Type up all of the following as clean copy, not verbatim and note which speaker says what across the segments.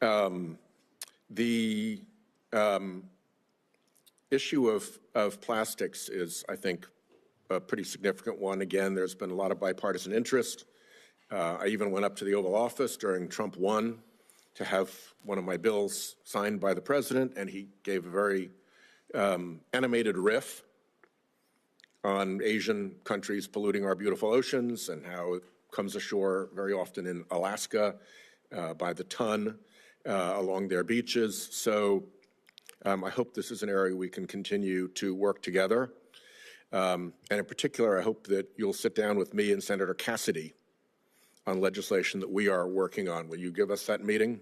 Speaker 1: The issue of plastics is, I think, a pretty significant one. Again, there's been a lot of bipartisan interest. I even went up to the Oval Office during Trump 1 to have one of my bills signed by the president, and he gave a very animated riff on Asian countries polluting our beautiful oceans and how it comes ashore very often in Alaska by the ton along their beaches. So I hope this is an area we can continue to work together. And in particular, I hope that you'll sit down with me and Senator Cassidy on legislation that we are working on. Will you give us that meeting?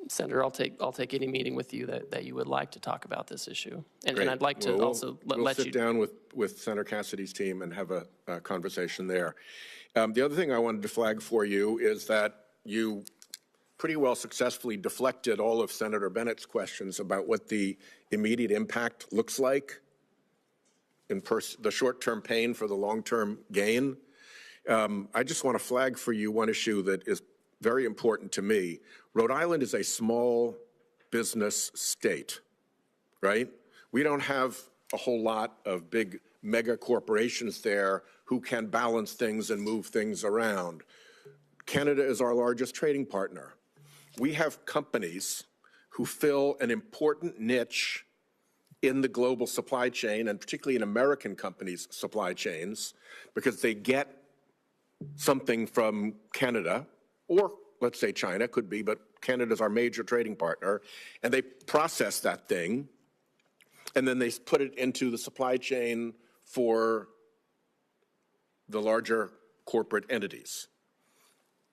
Speaker 2: Senator, I'll take any meeting with you that you would like to talk about this issue. And I'd like to also let you...
Speaker 1: We'll sit down with Senator Cassidy's team and have a conversation there. The other thing I wanted to flag for you is that you pretty well successfully deflected all of Senator Bennett's questions about what the immediate impact looks like in the short-term pain for the long-term gain. I just want to flag for you one issue that is very important to me. Rhode Island is a small business state, right? We don't have a whole lot of big mega corporations there who can balance things and move things around. Canada is our largest trading partner. We have companies who fill an important niche in the global supply chain, and particularly in American companies' supply chains, because they get something from Canada, or let's say China, could be, but Canada's our major trading partner, and they process that thing, and then they put it into the supply chain for the larger corporate entities.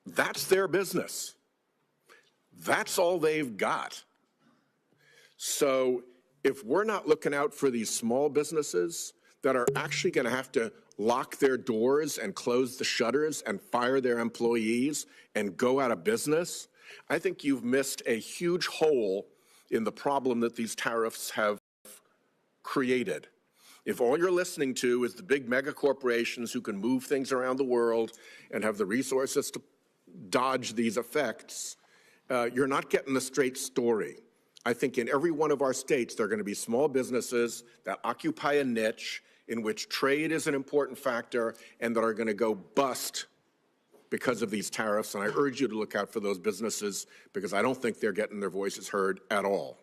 Speaker 1: That's their business. That's all they've got. So if we're not looking out for these small businesses that are actually going to have to lock their doors and close the shutters and fire their employees and go out of business, I think you've missed a huge hole in the problem that these tariffs have created. If all you're listening to is the big mega corporations who can move things around the world and have the resources to dodge these effects, you're not getting the straight story. I think in every one of our states, there are going to be small businesses that occupy a niche in which trade is an important factor and that are going to go bust because of these tariffs. And I urge you to look out for those businesses because I don't think they're getting their voices heard at all.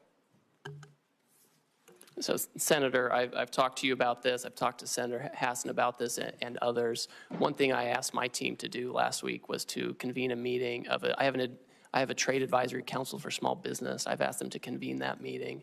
Speaker 2: So, Senator, I've talked to you about this. I've talked to Senator Hassan about this and others. One thing I asked my team to do last week was to convene a meeting of I have a trade advisory council for small business. I've asked them to convene that meeting.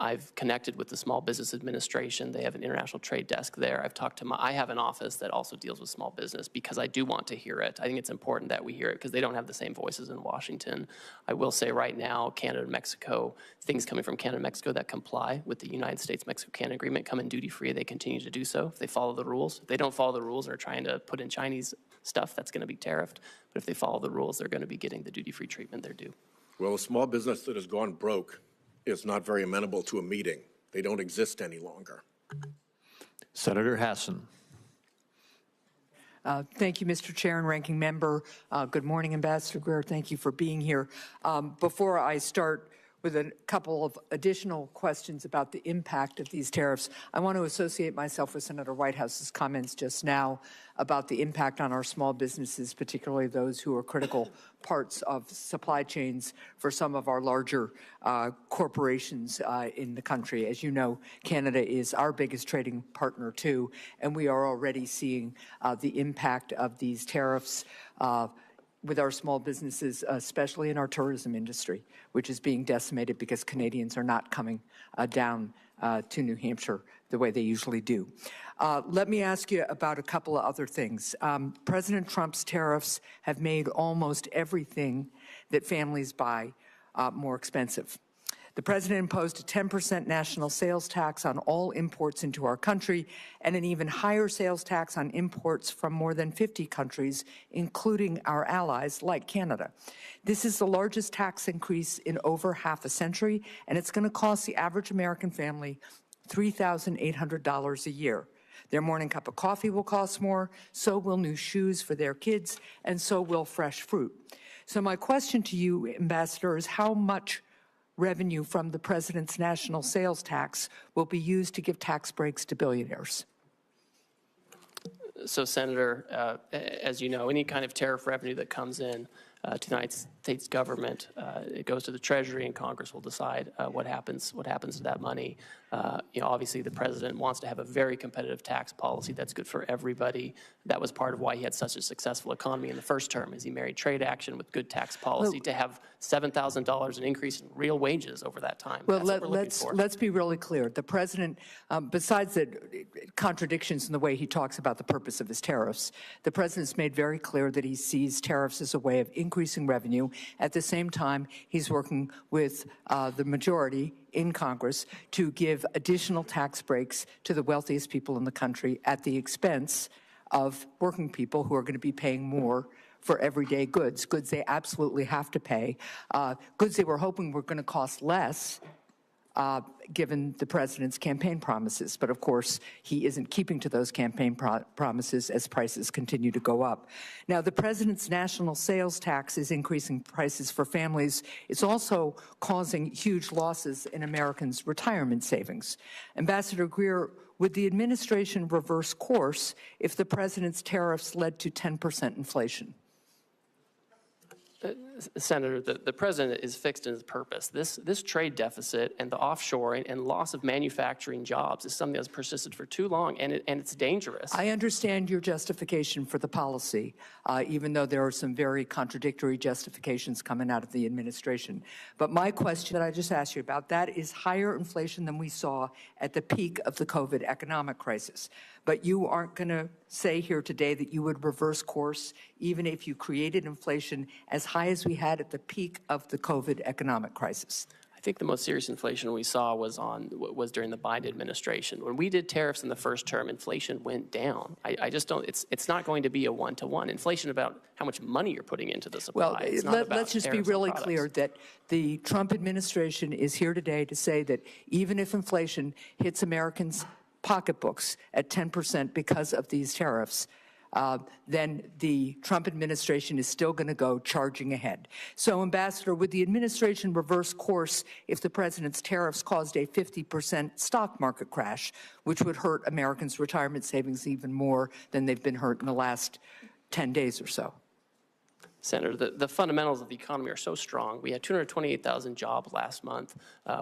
Speaker 2: I've connected with the Small Business Administration. They have an international trade desk there. I've talked to I have an office that also deals with small business because I do want to hear it. I think it's important that we hear it because they don't have the same voices in Washington. I will say right now, Canada and Mexico, things coming from Canada and Mexico that comply with the United States-Mexico-Canada agreement come in duty-free. They continue to do so if they follow the rules. If they don't follow the rules and are trying to put in Chinese stuff, that's going to be tariffed. But if they follow the rules, they're going to be getting the duty-free treatment they're due.
Speaker 1: Well, a small business that has gone broke is not very amenable to a meeting. They don't exist any longer.
Speaker 3: Senator Hassan.
Speaker 4: Thank you, Mr. Chair and Ranking Member. Good morning, Ambassador Greer. Thank you for being here. Before I start with a couple of additional questions about the impact of these tariffs, I want to associate myself with Senator Whitehouse's comments just now about the impact on our small businesses, particularly those who are critical parts of supply chains for some of our larger corporations in the country. As you know, Canada is our biggest trading partner too, and we are already seeing the impact of these tariffs with our small businesses, especially in our tourism industry, which is being decimated because Canadians are not coming down to New Hampshire the way they usually do. Let me ask you about a couple of other things. President Trump's tariffs have made almost everything that families buy more expensive. The president imposed a 10% national sales tax on all imports into our country and an even higher sales tax on imports from more than 50 countries, including our allies like Canada. This is the largest tax increase in over half a century, and it's going to cost the average American family $3,800 a year. Their morning cup of coffee will cost more, so will new shoes for their kids, and so will fresh fruit. So my question to you, Ambassador, is how much revenue from the president's national sales tax will be used to give tax breaks to billionaires?
Speaker 2: So, Senator, as you know, any kind of tariff revenue that comes in to the United States government, it goes to the Treasury, and Congress will decide what happens to that money. Obviously, the president wants to have a very competitive tax policy that's good for everybody. That was part of why he had such a successful economy in the first term, is he married trade action with good tax policy to have $7,000 an increase in real wages over that time.
Speaker 4: Well,
Speaker 2: That's what we're looking for.
Speaker 4: let's be really clear. The president, besides the contradictions in the way he talks about the purpose of his tariffs, the president's made very clear that he sees tariffs as a way of increasing revenue. At the same time, he's working with the majority in Congress to give additional tax breaks to the wealthiest people in the country at the expense of working people who are going to be paying more for everyday goods they absolutely have to pay, goods they were hoping were going to cost less, given the president's campaign promises. But of course, he isn't keeping to those campaign promises as prices continue to go up. Now, the president's national sales tax is increasing prices for families. It's also causing huge losses in Americans' retirement savings. Ambassador Greer, would the administration reverse course if the president's tariffs led to 10% inflation?
Speaker 2: Senator, the president is fixed in his purpose. This trade deficit and the offshoring and loss of manufacturing jobs is something that's persisted for too long, and it's dangerous.
Speaker 4: I understand your justification for the policy, even though there are some very contradictory justifications coming out of the administration. But my question that I just asked you about, that is higher inflation than we saw at the peak of the COVID economic crisis. But you aren't going to say here today that you would reverse course even if you created inflation as high as we had at the peak of the COVID economic crisis.
Speaker 2: I think the most serious inflation we saw was during the Biden administration. When we did tariffs in the first term, inflation went down. I just don't. It's not going to be a one-to-one. Inflation about how much money you're putting into the supply.
Speaker 4: Well,
Speaker 2: it's not about
Speaker 4: let's just be
Speaker 2: tariffs
Speaker 4: really
Speaker 2: on
Speaker 4: clear that the Trump administration is here today to say that even if inflation hits Americans' pocketbooks at 10% because of these tariffs, then the Trump administration is still going to go charging ahead. So, Ambassador, would the administration reverse course if the president's tariffs caused a 50% stock market crash, which would hurt Americans' retirement savings even more than they've been hurt in the last 10 days or so?
Speaker 2: Senator, the fundamentals of the economy are so strong. We had 228,000 jobs last month.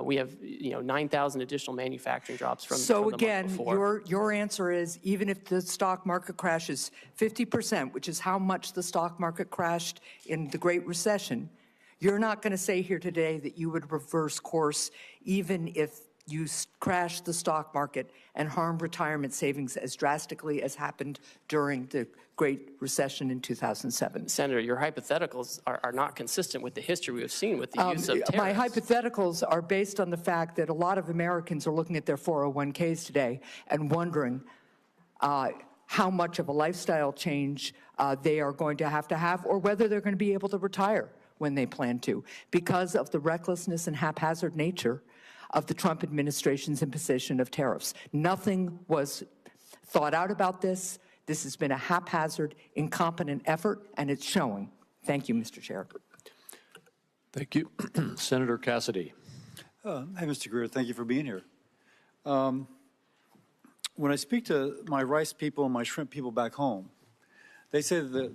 Speaker 2: We have 9,000 additional manufacturing jobs from the month before.
Speaker 4: Your answer is even if the stock market crashes 50%, which is how much the stock market crashed in the Great Recession, you're not going to say here today that you would reverse course even if you crash the stock market and harm retirement savings as drastically as happened during the Great Recession in 2007.
Speaker 2: Senator, your hypotheticals are not consistent with the history we have seen with the use of tariffs.
Speaker 4: My hypotheticals are based on the fact that a lot of Americans are looking at their 401ks today and wondering how much of a lifestyle change they are going to have, or whether they're going to be able to retire when they plan to, because of the recklessness and haphazard nature of the Trump administration's imposition of tariffs. Nothing was thought out about this. This has been a haphazard, incompetent effort, and it's showing. Thank you, Mr. Chair.
Speaker 3: Thank you. Senator Cassidy.
Speaker 5: Hi, Mr. Greer. Thank you for being here. When I speak to my rice people and my shrimp people back home, they say that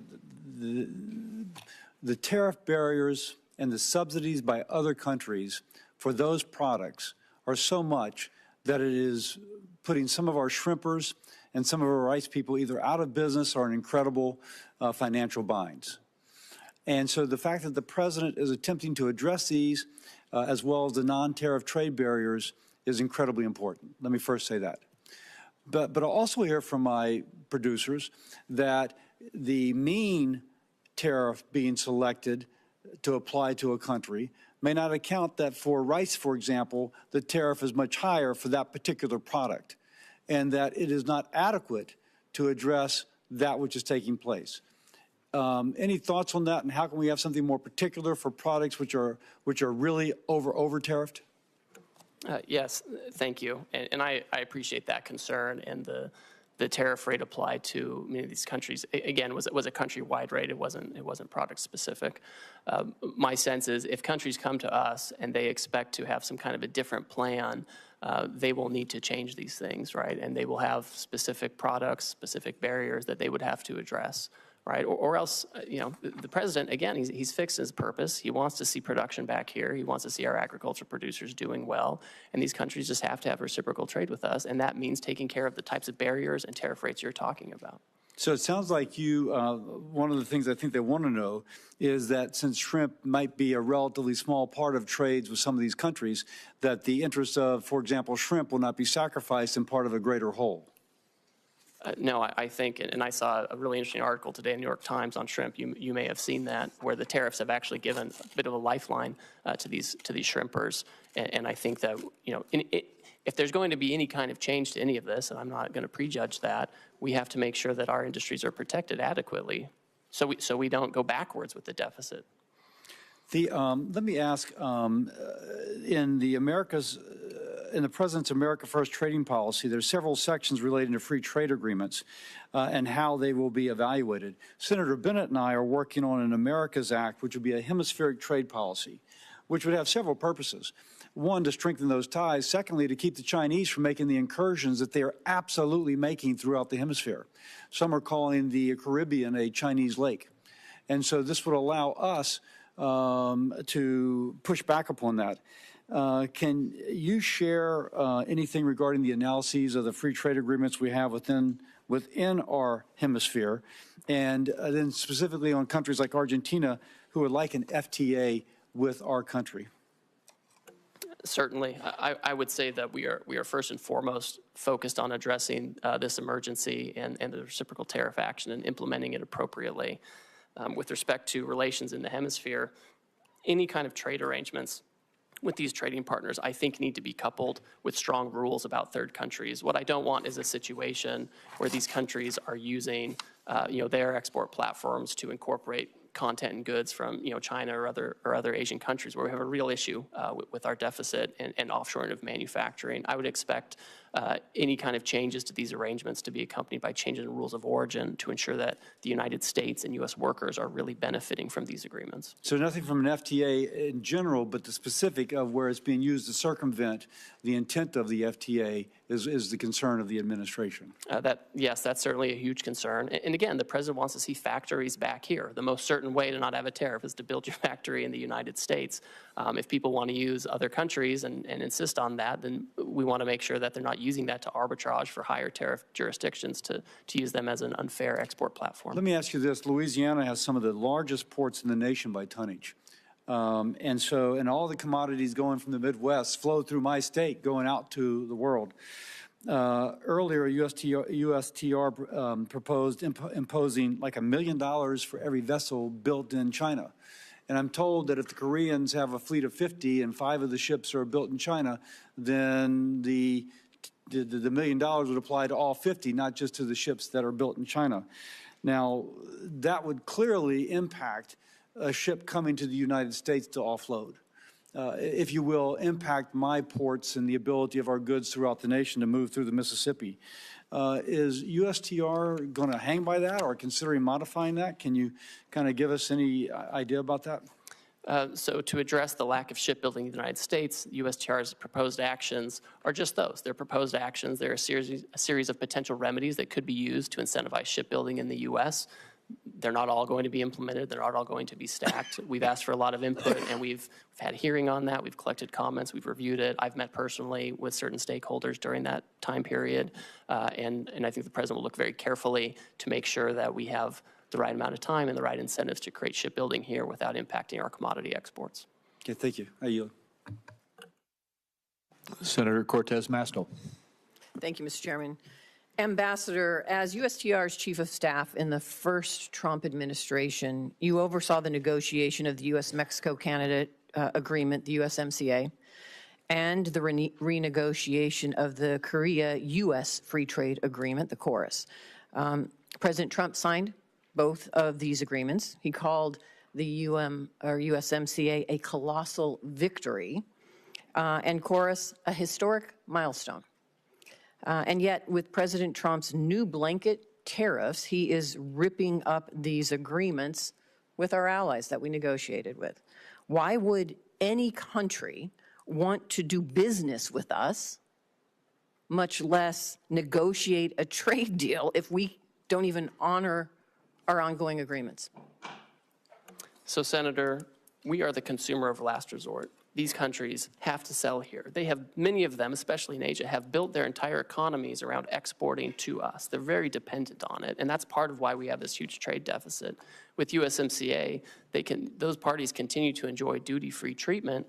Speaker 5: the tariff barriers and the subsidies by other countries for those products are so much that it is putting some of our shrimpers and some of our rice people either out of business or in incredible financial binds. And so the fact that the president is attempting to address these as well as the non-tariff trade barriers is incredibly important. Let me first say that. But I also hear from my producers that the mean tariff being selected to apply to a country may not account that for rice, for example, the tariff is much higher for that particular product, and that it is not adequate to address that which is taking place. Any thoughts on that, and how can we have something more particular for products which are really over tariffed?
Speaker 2: Yes, thank you, and I appreciate that concern and the the tariff rate applied to many of these countries, again, was a countrywide rate. It wasn't product specific. My sense is if countries come to us and they expect to have some kind of a different plan, they will need to change these things, right? And they will have specific products, specific barriers that they would have to address, right? Or else, the president, again, he's fixed his purpose. He wants to see production back here. He wants to see our agriculture producers doing well. And these countries just have to have reciprocal trade with us. And that means taking care of the types of barriers and tariff rates you're talking about.
Speaker 5: So it sounds like you, one of the things I think they want to know is that since shrimp might be a relatively small part of trades with some of these countries, that the interests of, for example, shrimp will not be sacrificed in part of a greater whole.
Speaker 2: No, I think, and I saw a really interesting article today in the New York Times on shrimp. You may have seen that, where the tariffs have actually given a bit of a lifeline to these shrimpers. And I think that, if there's going to be any kind of change to any of this, and I'm not going to prejudge that, we have to make sure that our industries are protected adequately, so we don't go backwards with the deficit.
Speaker 5: Let me ask, in the Americas. In the President's America First trading policy, there's several sections relating to free trade agreements and how they will be evaluated. Senator Bennett and I are working on an Americas Act, which would be a hemispheric trade policy, which would have several purposes. One, to strengthen those ties. Secondly, to keep the Chinese from making the incursions that they are absolutely making throughout the hemisphere. Some are calling the Caribbean a Chinese lake. And so this would allow us to push back upon that. Can you share anything regarding the analyses of the free trade agreements we have within our hemisphere, and then specifically on countries like Argentina who would like an FTA with our country?
Speaker 2: Certainly. I would say that we are first and foremost focused on addressing this emergency and the reciprocal tariff action and implementing it appropriately. With respect to relations in the hemisphere, any kind of trade arrangements with these trading partners, I think, need to be coupled with strong rules about third countries. What I don't want is a situation where these countries are using, their export platforms to incorporate content and goods from, China or other Asian countries, where we have a real issue with our deficit and offshoring of manufacturing. I would expect any kind of changes to these arrangements to be accompanied by changes in rules of origin to ensure that the United States and U.S. workers are really benefiting from these agreements.
Speaker 5: So nothing from an FTA in general, but the specific of where it's being used to circumvent the intent of the FTA is the concern of the administration.
Speaker 2: Yes, that's certainly a huge concern. And again, the president wants to see factories back here. The most certain way to not have a tariff is to build your factory in the United States. If people want to use other countries and insist on that, then we want to make sure that they're not using that to arbitrage for higher tariff jurisdictions to use them as an unfair export platform.
Speaker 5: Let me ask you this. Louisiana has some of the largest ports in the nation by tonnage. And all the commodities going from the Midwest flow through my state going out to the world. Earlier, USTR proposed imposing like $1 million for every vessel built in China. And I'm told that if the Koreans have a fleet of 50 and 5 of the ships are built in China, then the $1 million would apply to all 50, not just to the ships that are built in China. Now, that would clearly impact a ship coming to the United States to offload. If you will, impact my ports and the ability of our goods throughout the nation to move through the Mississippi. Is USTR going to hang by that or considering modifying that? Can you kind of give us any idea about that?
Speaker 2: So to address the lack of shipbuilding in the United States, USTR's proposed actions are just those. They're proposed actions. They're a series of potential remedies that could be used to incentivize shipbuilding in the U.S. They're not all going to be implemented. They're not all going to be stacked. We've asked for a lot of input, and we've had hearing on that. We've collected comments. We've reviewed it. I've met personally with certain stakeholders during that time period, and I think the president will look very carefully to make sure that we have the right amount of time and the right incentives to create shipbuilding here without impacting our commodity exports.
Speaker 5: Okay, thank you. I yield.
Speaker 3: Senator Cortez Masto.
Speaker 6: Thank you, Mr. Chairman. Ambassador, as USTR's Chief of Staff in the first Trump administration, you oversaw the negotiation of the U.S.-Mexico-Canada agreement, the USMCA, and the renegotiation of the Korea-U.S. Free Trade Agreement, the KORUS. President Trump signed both of these agreements. He called the USMCA a colossal victory and KORUS a historic milestone. And yet, with President Trump's new blanket tariffs, he is ripping up these agreements with our allies that we negotiated with. Why would any country want to do business with us, much less negotiate a trade deal, if we don't even honor our ongoing agreements?
Speaker 2: So, Senator, we are the consumer of last resort. These countries have to sell here. They have, many of them, especially in Asia, have built their entire economies around exporting to us. They're very dependent on it, and that's part of why we have this huge trade deficit. With USMCA, those parties continue to enjoy duty-free treatment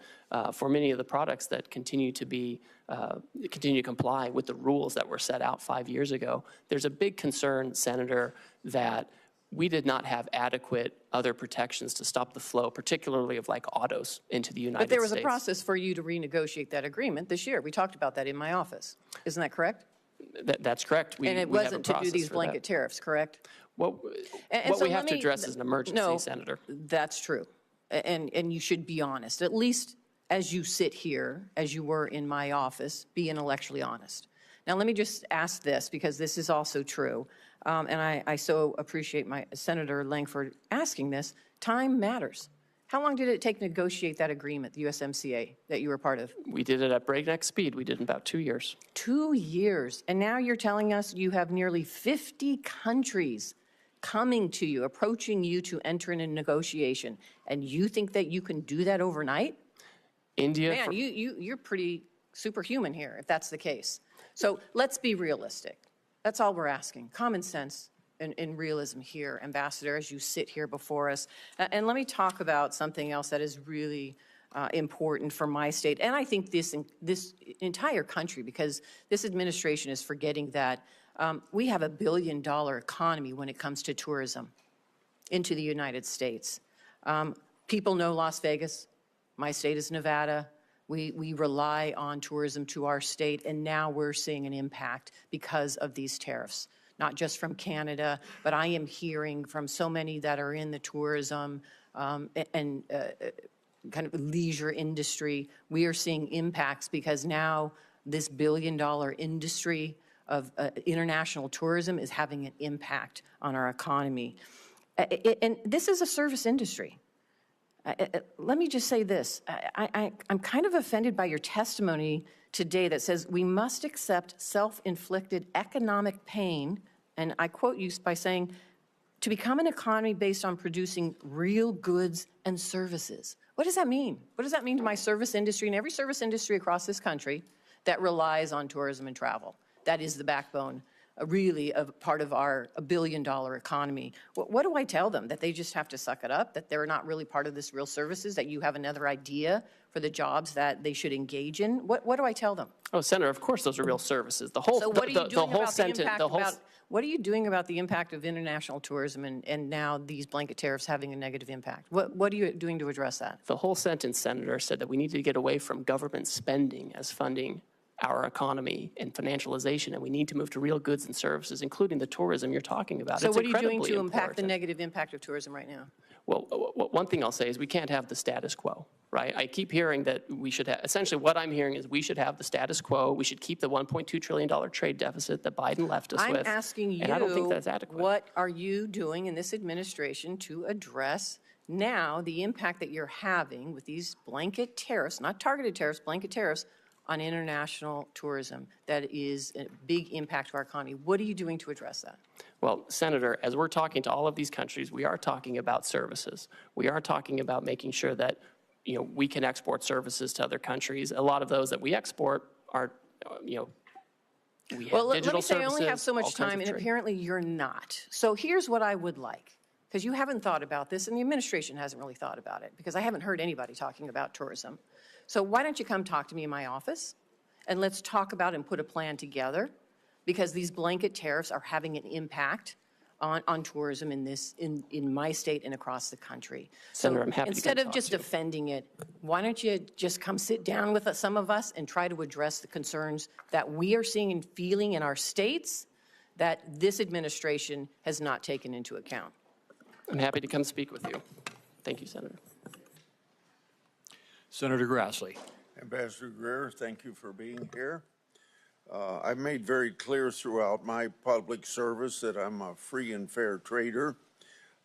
Speaker 2: for many of the products that continue to comply with the rules that were set out 5 years ago. There's a big concern, Senator, that we did not have adequate other protections to stop the flow, particularly of like autos into the United States.
Speaker 6: But there was a process for you to renegotiate that agreement this year. We talked about that in my office. Isn't that correct?
Speaker 2: That's correct.
Speaker 6: And it wasn't to do these blanket tariffs, correct?
Speaker 2: What
Speaker 6: so
Speaker 2: we have to address is an emergency, Senator.
Speaker 6: That's true. And you should be honest. At least as you sit here, as you were in my office, be intellectually honest. Now, let me just ask this, because this is also true. And I so appreciate my Senator Lankford asking this. Time matters. How long did it take to negotiate that agreement, the USMCA, that you were part of?
Speaker 2: We did it at breakneck speed. We did it in about 2 years.
Speaker 6: 2 years. And now you're telling us you have nearly 50 countries coming to you, approaching you to enter in a negotiation. And you think that you can do that overnight?
Speaker 2: India.
Speaker 6: Man, you're pretty superhuman here, if that's the case. So let's be realistic. That's all we're asking. Common sense and realism here, Ambassador, as you sit here before us. And let me talk about something else that is really important for my state, and I think this entire country, because this administration is forgetting that we have $1 billion economy when it comes to tourism into the United States. People know Las Vegas. My state is Nevada. We rely on tourism to our state, and now we're seeing an impact because of these tariffs, not just from Canada, but I am hearing from so many that are in the tourism and kind of leisure industry. We are seeing impacts because now this $1 billion industry of international tourism is having an impact on our economy. And this is a service industry. Let me just say this. I'm kind of offended by your testimony today that says we must accept self-inflicted economic pain, and I quote you by saying, to become an economy based on producing real goods and services. What does that mean? What does that mean to my service industry and every service industry across this country that relies on tourism and travel? That is the backbone, really, of part of our $1 billion economy. What do I tell them? That they just have to suck it up? That they're not really part of this real services? That you have another idea for the jobs that they should engage in? What do I tell them?
Speaker 2: Oh, Senator, of course those are real services. The whole,
Speaker 6: So what are you doing about the impact
Speaker 2: whole,
Speaker 6: what are you doing about the impact of international tourism and now these blanket tariffs having a negative impact? What are you doing to address that?
Speaker 2: the whole sentence, Senator, said that we need to get away from government spending as funding our economy and financialization, and we need to move to real goods and services, including the tourism you're talking about.
Speaker 6: So
Speaker 2: It's
Speaker 6: what are you doing
Speaker 2: incredibly
Speaker 6: to impact the
Speaker 2: important.
Speaker 6: negative impact of tourism right now?
Speaker 2: Well, one thing I'll say is we can't have the status quo, right? I keep hearing that we should have, essentially what I'm hearing is we should have the status quo. We should keep the $1.2 trillion trade deficit that Biden left us with.
Speaker 6: I'm asking you,
Speaker 2: and I don't think that's adequate.
Speaker 6: what are you doing in this administration to address now the impact that you're having with these blanket tariffs, not targeted tariffs, blanket tariffs, on international tourism that is a big impact to our economy? What are you doing to address that?
Speaker 2: Well, Senator, as we're talking to all of these countries, we are talking about services. We are talking about making sure that, you know, we can export services to other countries. A lot of those that we export are, you know, we have
Speaker 6: Well, let
Speaker 2: digital
Speaker 6: me say I only have
Speaker 2: services,
Speaker 6: so
Speaker 2: all
Speaker 6: much
Speaker 2: kinds
Speaker 6: time,
Speaker 2: of
Speaker 6: and
Speaker 2: trade.
Speaker 6: apparently you're not. So here's what I would like, because you haven't thought about this, and the administration hasn't really thought about it, because I haven't heard anybody talking about tourism. So why don't you come talk to me in my office, and let's talk about and put a plan together, because these blanket tariffs are having an impact on tourism in my state and across the country.
Speaker 2: Senator,
Speaker 6: So
Speaker 2: I'm happy to
Speaker 6: instead
Speaker 2: come
Speaker 6: of
Speaker 2: talk
Speaker 6: just
Speaker 2: to you.
Speaker 6: defending it, why don't you just come sit down with some of us and try to address the concerns that we are seeing and feeling in our states that this administration has not taken into account?
Speaker 2: I'm happy to come speak with you. Thank you, Senator.
Speaker 3: Senator Grassley.
Speaker 7: Ambassador Greer, thank you for being here. I've made very clear throughout my public service that I'm a free and fair trader.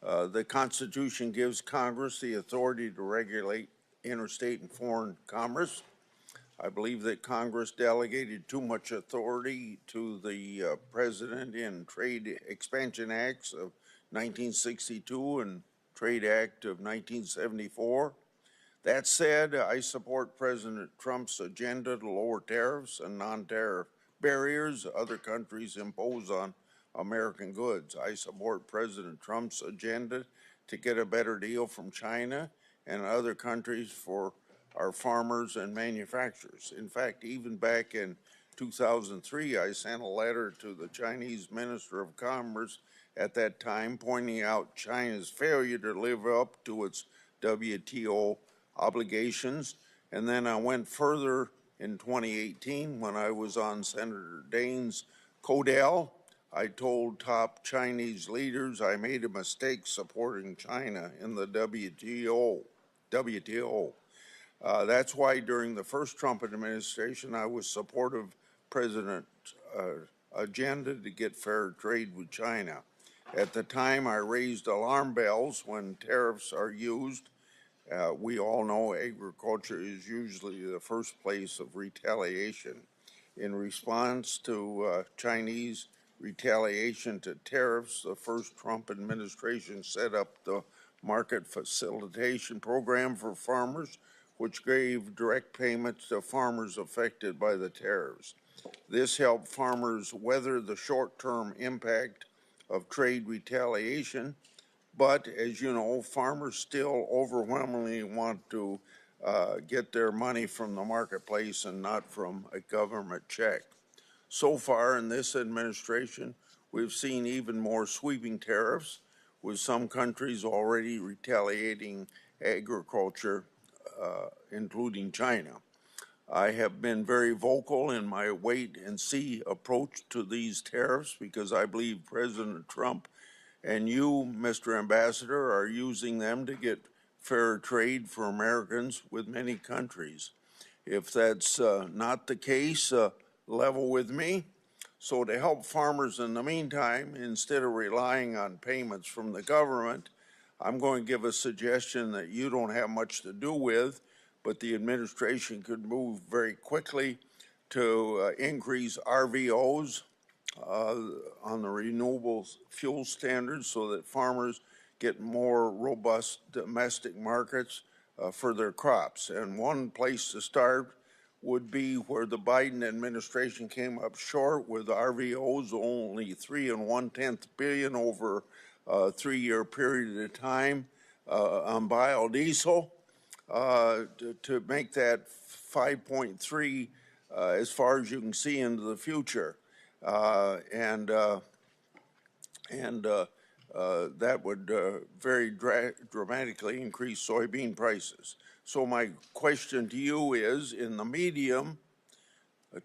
Speaker 7: The Constitution gives Congress the authority to regulate interstate and foreign commerce. I believe that Congress delegated too much authority to the President in Trade Expansion Acts of 1962 and Trade Act of 1974. That said, I support President Trump's agenda to lower tariffs and non-tariff barriers other countries impose on American goods. I support President Trump's agenda to get a better deal from China and other countries for our farmers and manufacturers. In fact, even back in 2003, I sent a letter to the Chinese Minister of Commerce at that time pointing out China's failure to live up to its WTO obligations. And then I went further in 2018 when I was on Senator Daines' Codell. I told top Chinese leaders I made a mistake supporting China in the WTO. That's why during the first Trump administration, I was supportive of President's agenda to get fair trade with China. At the time, I raised alarm bells when tariffs are used. We all know agriculture is usually the first place of retaliation. In response to Chinese retaliation to tariffs, the first Trump administration set up the Market Facilitation Program for farmers, which gave direct payments to farmers affected by the tariffs. This helped farmers weather the short-term impact of trade retaliation. But as you know, farmers still overwhelmingly want to get their money from the marketplace and not from a government check. So far in this administration, we've seen even more sweeping tariffs, with some countries already retaliating agriculture, including China. I have been very vocal in my wait and see approach to these tariffs because I believe President Trump and you, Mr. Ambassador, are using them to get fair trade for Americans with many countries. If that's not the case, level with me. So to help farmers in the meantime, instead of relying on payments from the government, I'm going to give a suggestion that you don't have much to do with, but the administration could move very quickly to increase RVOs on the renewable fuel standards so that farmers get more robust domestic markets for their crops. And one place to start would be where the Biden administration came up short with RVOs, only 3 1/10 billion over a 3-year period of time on biodiesel, to make that 5.3 as far as you can see into the future. That would very dramatically increase soybean prices. So my question to you is, in the medium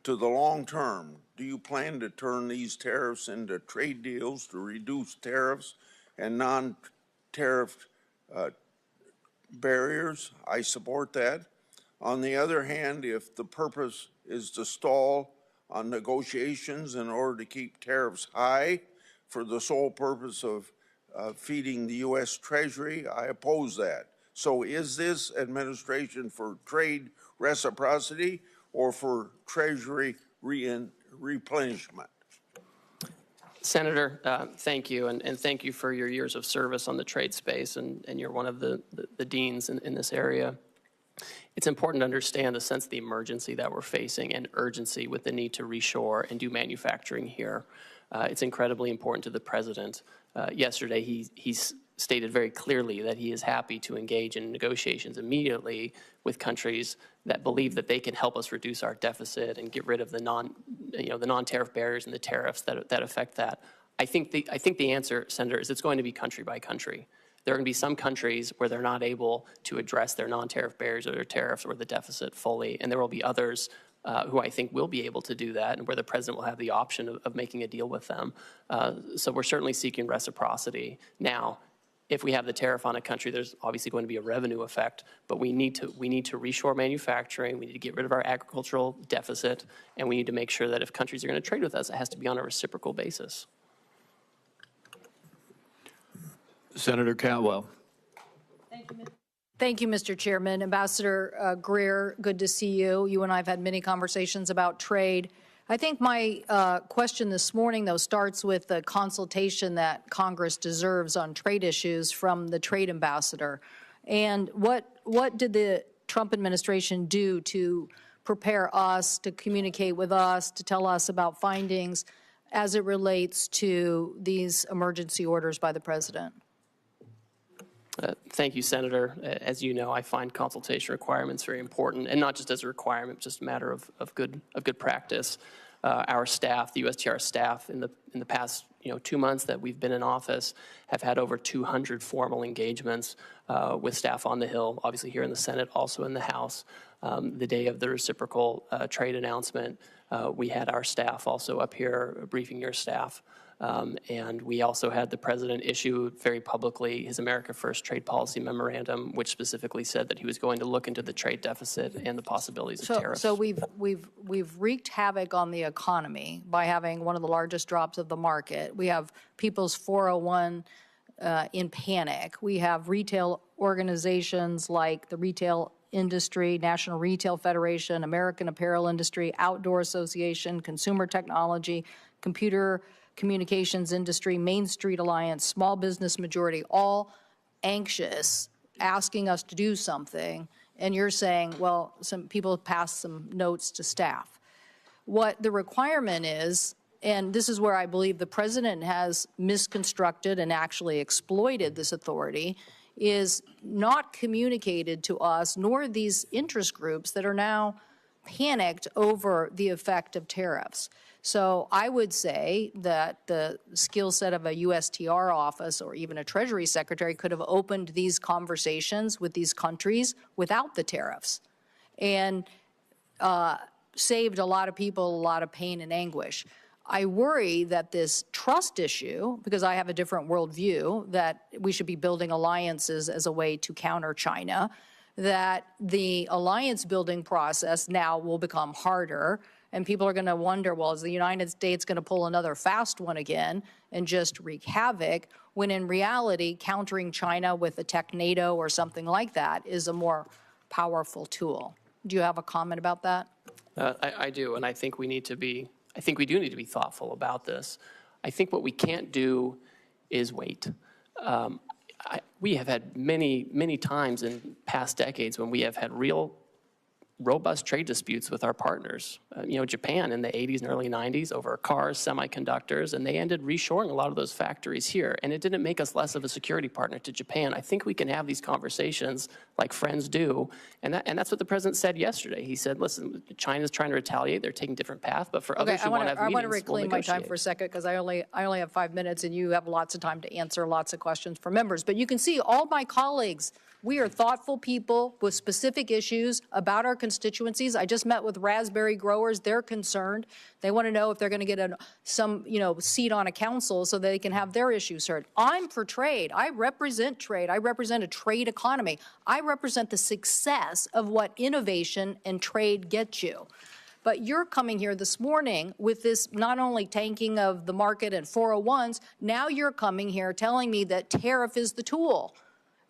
Speaker 7: to the long term, do you plan to turn these tariffs into trade deals to reduce tariffs and non-tariff barriers? I support that. On the other hand, if the purpose is to stall on negotiations in order to keep tariffs high for the sole purpose of feeding the U.S. Treasury, I oppose that. So is this administration for trade reciprocity or for Treasury replenishment?
Speaker 2: Senator, thank you, and thank you for your years of service on the trade space, and you're one of the deans in this area. It's important to understand the sense of the emergency that we're facing and urgency with the need to reshore and do manufacturing here. It's incredibly important to the president. Yesterday, he stated very clearly that he is happy to engage in negotiations immediately with countries that believe that they can help us reduce our deficit and get rid of the non-tariff barriers and the tariffs that affect that. I think the answer, Senator, is it's going to be country by country. There are going to be some countries where they're not able to address their non-tariff barriers or their tariffs or the deficit fully, and there will be others who I think will be able to do that, and where the president will have the option of making a deal with them. So we're certainly seeking reciprocity. Now, if we have the tariff on a country, there's obviously going to be a revenue effect, but we need to reshore manufacturing, we need to get rid of our agricultural deficit, and we need to make sure that if countries are going to trade with us, it has to be on a reciprocal basis.
Speaker 3: Senator Cantwell.
Speaker 8: Thank you, Mr. Chairman. Ambassador Greer, good to see you. You and I have had many conversations about trade. I think my question this morning, though, starts with the consultation that Congress deserves on trade issues from the trade ambassador. And what did the Trump administration do to prepare us, to communicate with us, to tell us about findings as it relates to these emergency orders by the president?
Speaker 2: Thank you, Senator. As you know, I find consultation requirements very important, and not just as a requirement, just a matter of good practice. Our staff, the USTR staff, in the past 2 months that we've been in office, have had over 200 formal engagements with staff on the Hill, obviously here in the Senate, also in the House. The day of the reciprocal trade announcement, we had our staff also up here briefing your staff. And we also had the president issue very publicly his America First trade policy memorandum, which specifically said that he was going to look into the trade deficit and the possibilities of tariffs.
Speaker 8: So we've wreaked havoc on the economy by having one of the largest drops of the market. We have people's 401 in panic. We have retail organizations like the Retail Industry, National Retail Federation, American Apparel Industry, Outdoor Association, Consumer Technology, Computer Communications Industry, Main Street Alliance, Small Business Majority, all anxious, asking us to do something, and you're saying, well, some people passed some notes to staff. What the requirement is, and this is where I believe the president has misconstructed and actually exploited this authority, is not communicated to us, nor these interest groups that are now panicked over the effect of tariffs. So I would say that the skill set of a USTR office or even a Treasury Secretary could have opened these conversations with these countries without the tariffs and saved a lot of people a lot of pain and anguish. I worry that this trust issue, because I have a different worldview, that we should be building alliances as a way to counter China, that the alliance building process now will become harder. And people are going to wonder, well, is the United States going to pull another fast one again and just wreak havoc, when in reality, countering China with a tech NATO or something like that is a more powerful tool. Do you have a comment about that?
Speaker 2: I do, and I think we do need to be thoughtful about this. I think what we can't do is wait. We have had many times in past decades when we have had real robust trade disputes with our partners. Japan in the 80s and early 90s over cars, semiconductors, and they ended reshoring a lot of those factories here. And it didn't make us less of a security partner to Japan. I think we can have these conversations like friends do. And that's what the president said yesterday. He said, listen, China's trying to retaliate. They're taking a different path. But for others who want to have meetings,
Speaker 8: I want to reclaim my time for a second because I only have 5 minutes and you have lots of time to answer lots of questions for members. But you can see all my colleagues, we are thoughtful people with specific issues about our constituencies. I just met with raspberry growers. They're concerned. They want to know if they're going to get some seat on a council so they can have their issues heard. I'm for trade. I represent trade. I represent a trade economy. I represent the success of what innovation and trade get you. But you're coming here this morning with this not only tanking of the market and 401s, now you're coming here telling me that tariff is the tool.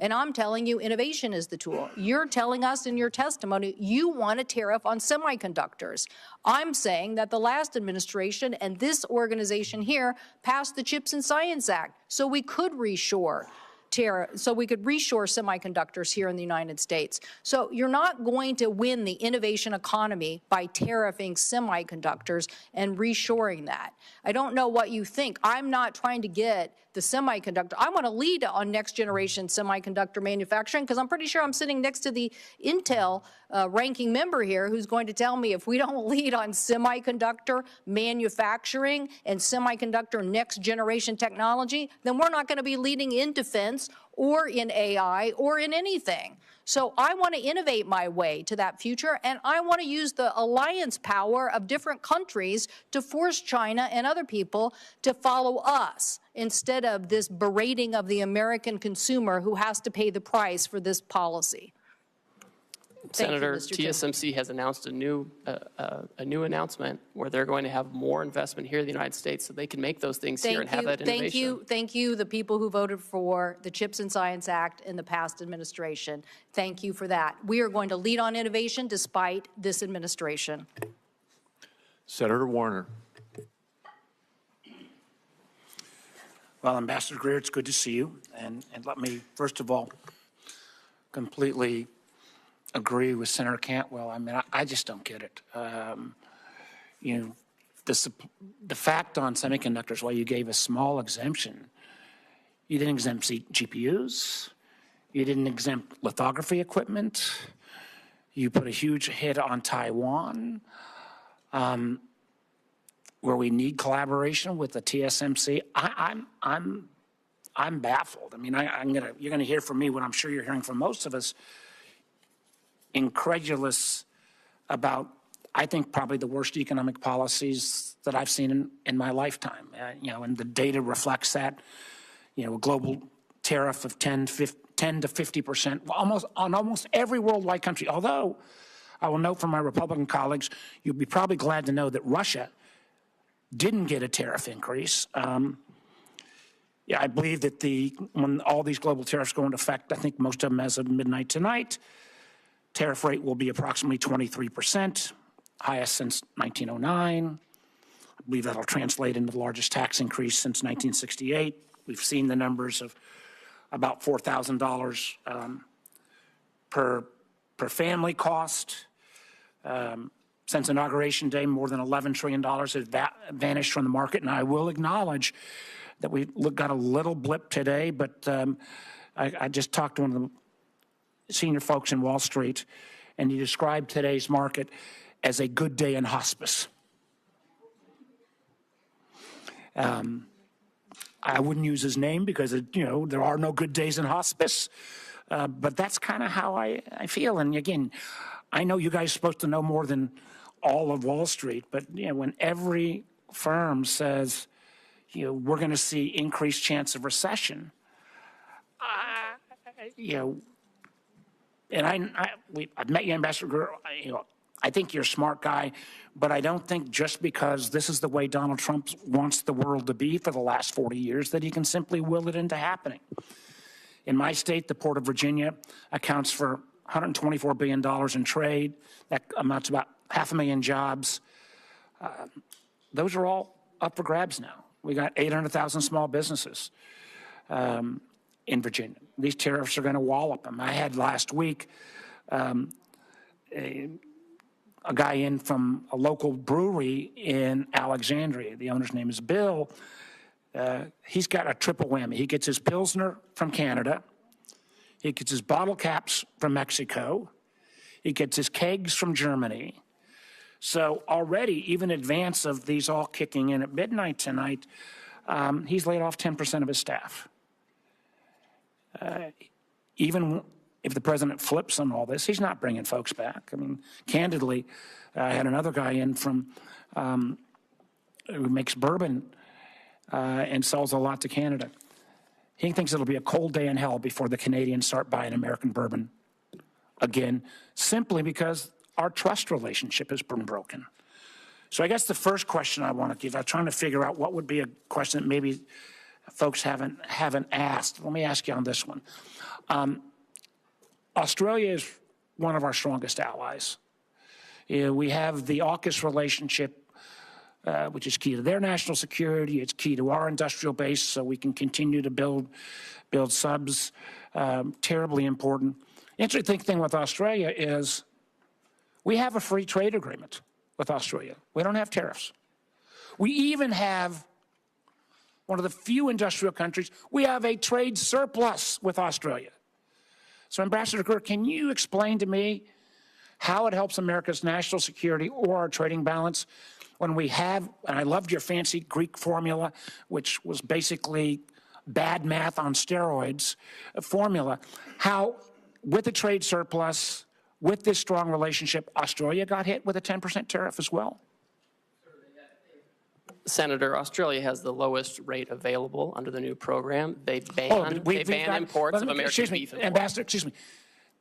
Speaker 8: And I'm telling you innovation is the tool. You're telling us in your testimony you want a tariff on semiconductors. I'm saying that the last administration and this organization here passed the CHIPS and Science Act so we could reshore semiconductors here in the United States. So you're not going to win the innovation economy by tariffing semiconductors and reshoring that. I don't know what you think. I'm not trying to get the semiconductor. I want to lead on next generation semiconductor manufacturing because I'm pretty sure I'm sitting next to the Intel ranking member here who's going to tell me if we don't lead on semiconductor manufacturing and semiconductor next generation technology, then we're not going to be leading in defense or in AI or in anything. So I want to innovate my way to that future, and I want to use the alliance power of different countries to force China and other people to follow us instead of this berating of the American consumer who has to pay the price for this policy. Thank you,
Speaker 2: Senator,
Speaker 8: Mr. Chairman.
Speaker 2: TSMC has announced a new announcement where they're going to have more investment here in the United States so they can make those things here and have that innovation.
Speaker 8: Thank you, the people who voted for the CHIPS and Science Act in the past administration. Thank you for that. We are going to lead on innovation despite this administration.
Speaker 3: Senator Warner.
Speaker 9: Well, Ambassador Greer, it's good to see you. And let me, first of all, completely agree with Senator Cantwell. I mean, I just don't get it. You know, the fact on semiconductors, while you gave a small exemption, you didn't exempt GPUs, you didn't exempt lithography equipment, you put a huge hit on Taiwan, where we need collaboration with the TSMC. I'm baffled. I mean, you're gonna hear from me what I'm sure you're hearing from most of us, incredulous about, I think, probably the worst economic policies that I've seen in my lifetime. You know, and the data reflects that. You know, a global tariff of 10 to 50%, on almost every worldwide country. Although, I will note from my Republican colleagues, you'll be probably glad to know that Russia didn't get a tariff increase. Yeah, I believe that when all these global tariffs go into effect, I think most of them as of midnight tonight, tariff rate will be approximately 23%, highest since 1909. I believe that'll translate into the largest tax increase since 1968. We've seen the numbers of about $4,000 per family cost. Since Inauguration Day, more than $11 trillion has vanished from the market, and I will acknowledge that we got a little blip today, but I just talked to one of the senior folks in Wall Street, and he described today's market as a good day in hospice. I wouldn't use his name because, you know, there are no good days in hospice, but that's kind of how I feel. And again, I know you guys are supposed to know more than all of Wall Street, but you know, when every firm says, you know, we're going to see increased chance of recession, you know, and I've met you, Ambassador Greer, you know, I think you're a smart guy, but I don't think just because this is the way Donald Trump wants the world to be for the last 40 years that he can simply will it into happening. In my state, the Port of Virginia accounts for $124 billion in trade. That amounts to about 500,000 jobs. Those are all up for grabs now. We got 800,000 small businesses in Virginia. These tariffs are going to wallop them. I had last week a guy in from a local brewery in Alexandria. The owner's name is Bill. He's got a triple whammy. He gets his Pilsner from Canada. He gets his bottle caps from Mexico. He gets his kegs from Germany. So already, even in advance of these all kicking in at midnight tonight, he's laid off 10% of his staff. Even if the president flips on all this, he's not bringing folks back. I mean, candidly, I had another guy in from who makes bourbon and sells a lot to Canada. He thinks it'll be a cold day in hell before the Canadians start buying American bourbon again, simply because our trust relationship has been broken. So I guess the first question I want to give, I'm trying to figure out what would be a question that maybe folks haven't asked. Let me ask you on this one. Australia is one of our strongest allies. We have the AUKUS relationship, which is key to their national security. It's key to our industrial base, so we can continue to build subs. Terribly important. Interesting thing with Australia is we have a free trade agreement with Australia. We don't have tariffs. We even have one of the few industrial countries, we have a trade surplus with Australia. So Ambassador Greer, can you explain to me how it helps America's national security or our trading balance when we have, and I loved your fancy Greek formula, which was basically bad math on steroids formula, how with the trade surplus, with this strong relationship, Australia got hit with a 10% tariff as well?
Speaker 2: Senator, Australia has the lowest rate available under the new program. They ban imports of American beef.
Speaker 9: Ambassador, excuse me.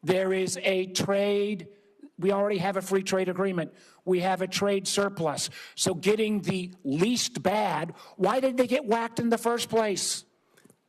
Speaker 9: There is a trade, we already have a free trade agreement. We have a trade surplus. So getting the least bad, why did they get whacked in the first place?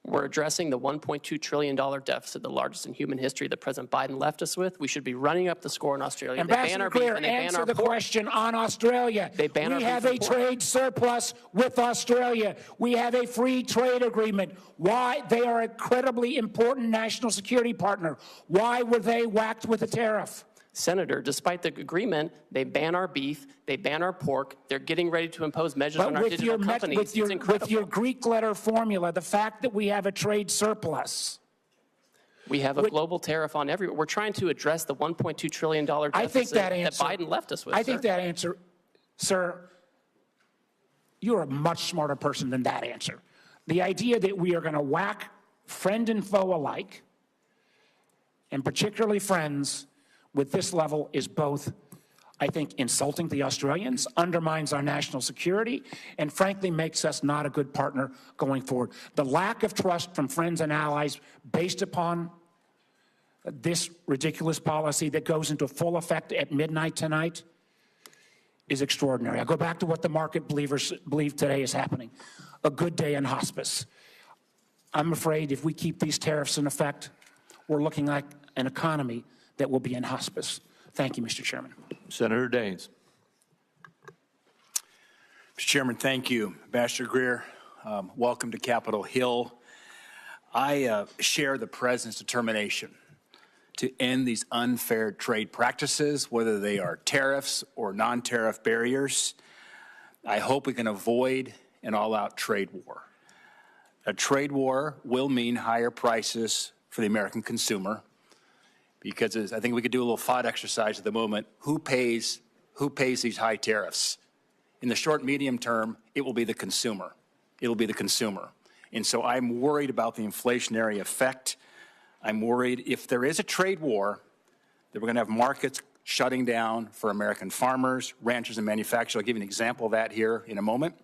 Speaker 2: We're addressing the $1.2 trillion deficit, the largest in human history that President Biden left us with. We should be running up the score in Australia.
Speaker 9: Ambassador Greer, answer the question on Australia. We have a trade surplus with Australia. We have a free trade agreement. Why? They are an incredibly important national security partner. Why were they whacked with a tariff?
Speaker 2: Senator, despite the agreement, they ban our beef, they ban our pork, they're getting ready to impose measures on our digital companies.
Speaker 9: With your Greek letter formula, the fact that we have a trade surplus.
Speaker 2: We have a global tariff on everyone. We're trying to address the $1.2 trillion deficit that Biden left us with.
Speaker 9: I think that answer, sir, you're a much smarter person than that answer. The idea that we are going to whack friend and foe alike, and particularly friends, with this level is both, I think, insulting the Australians, undermines our national security, and frankly makes us not a good partner going forward. The lack of trust from friends and allies based upon this ridiculous policy that goes into full effect at midnight tonight is extraordinary. I'll go back to what the market believers believe today is happening. A good day in hospice. I'm afraid if we keep these tariffs in effect, we're looking like an economy that will be in hospice. Thank you, Mr. Chairman.
Speaker 3: Senator Daines.
Speaker 10: Mr. Chairman, thank you. Ambassador Greer, welcome to Capitol Hill. I share the President's determination to end these unfair trade practices, whether they are tariffs or non-tariff barriers. I hope we can avoid an all-out trade war. A trade war will mean higher prices for the American consumer, because I think we could do a little thought exercise at the moment. Who pays these high tariffs? In the short, medium term, it will be the consumer. It will be the consumer. And so I'm worried about the inflationary effect. I'm worried if there is a trade war, that we're going to have markets shutting down for American farmers, ranchers, and manufacturers. I'll give you an example of that here in a moment.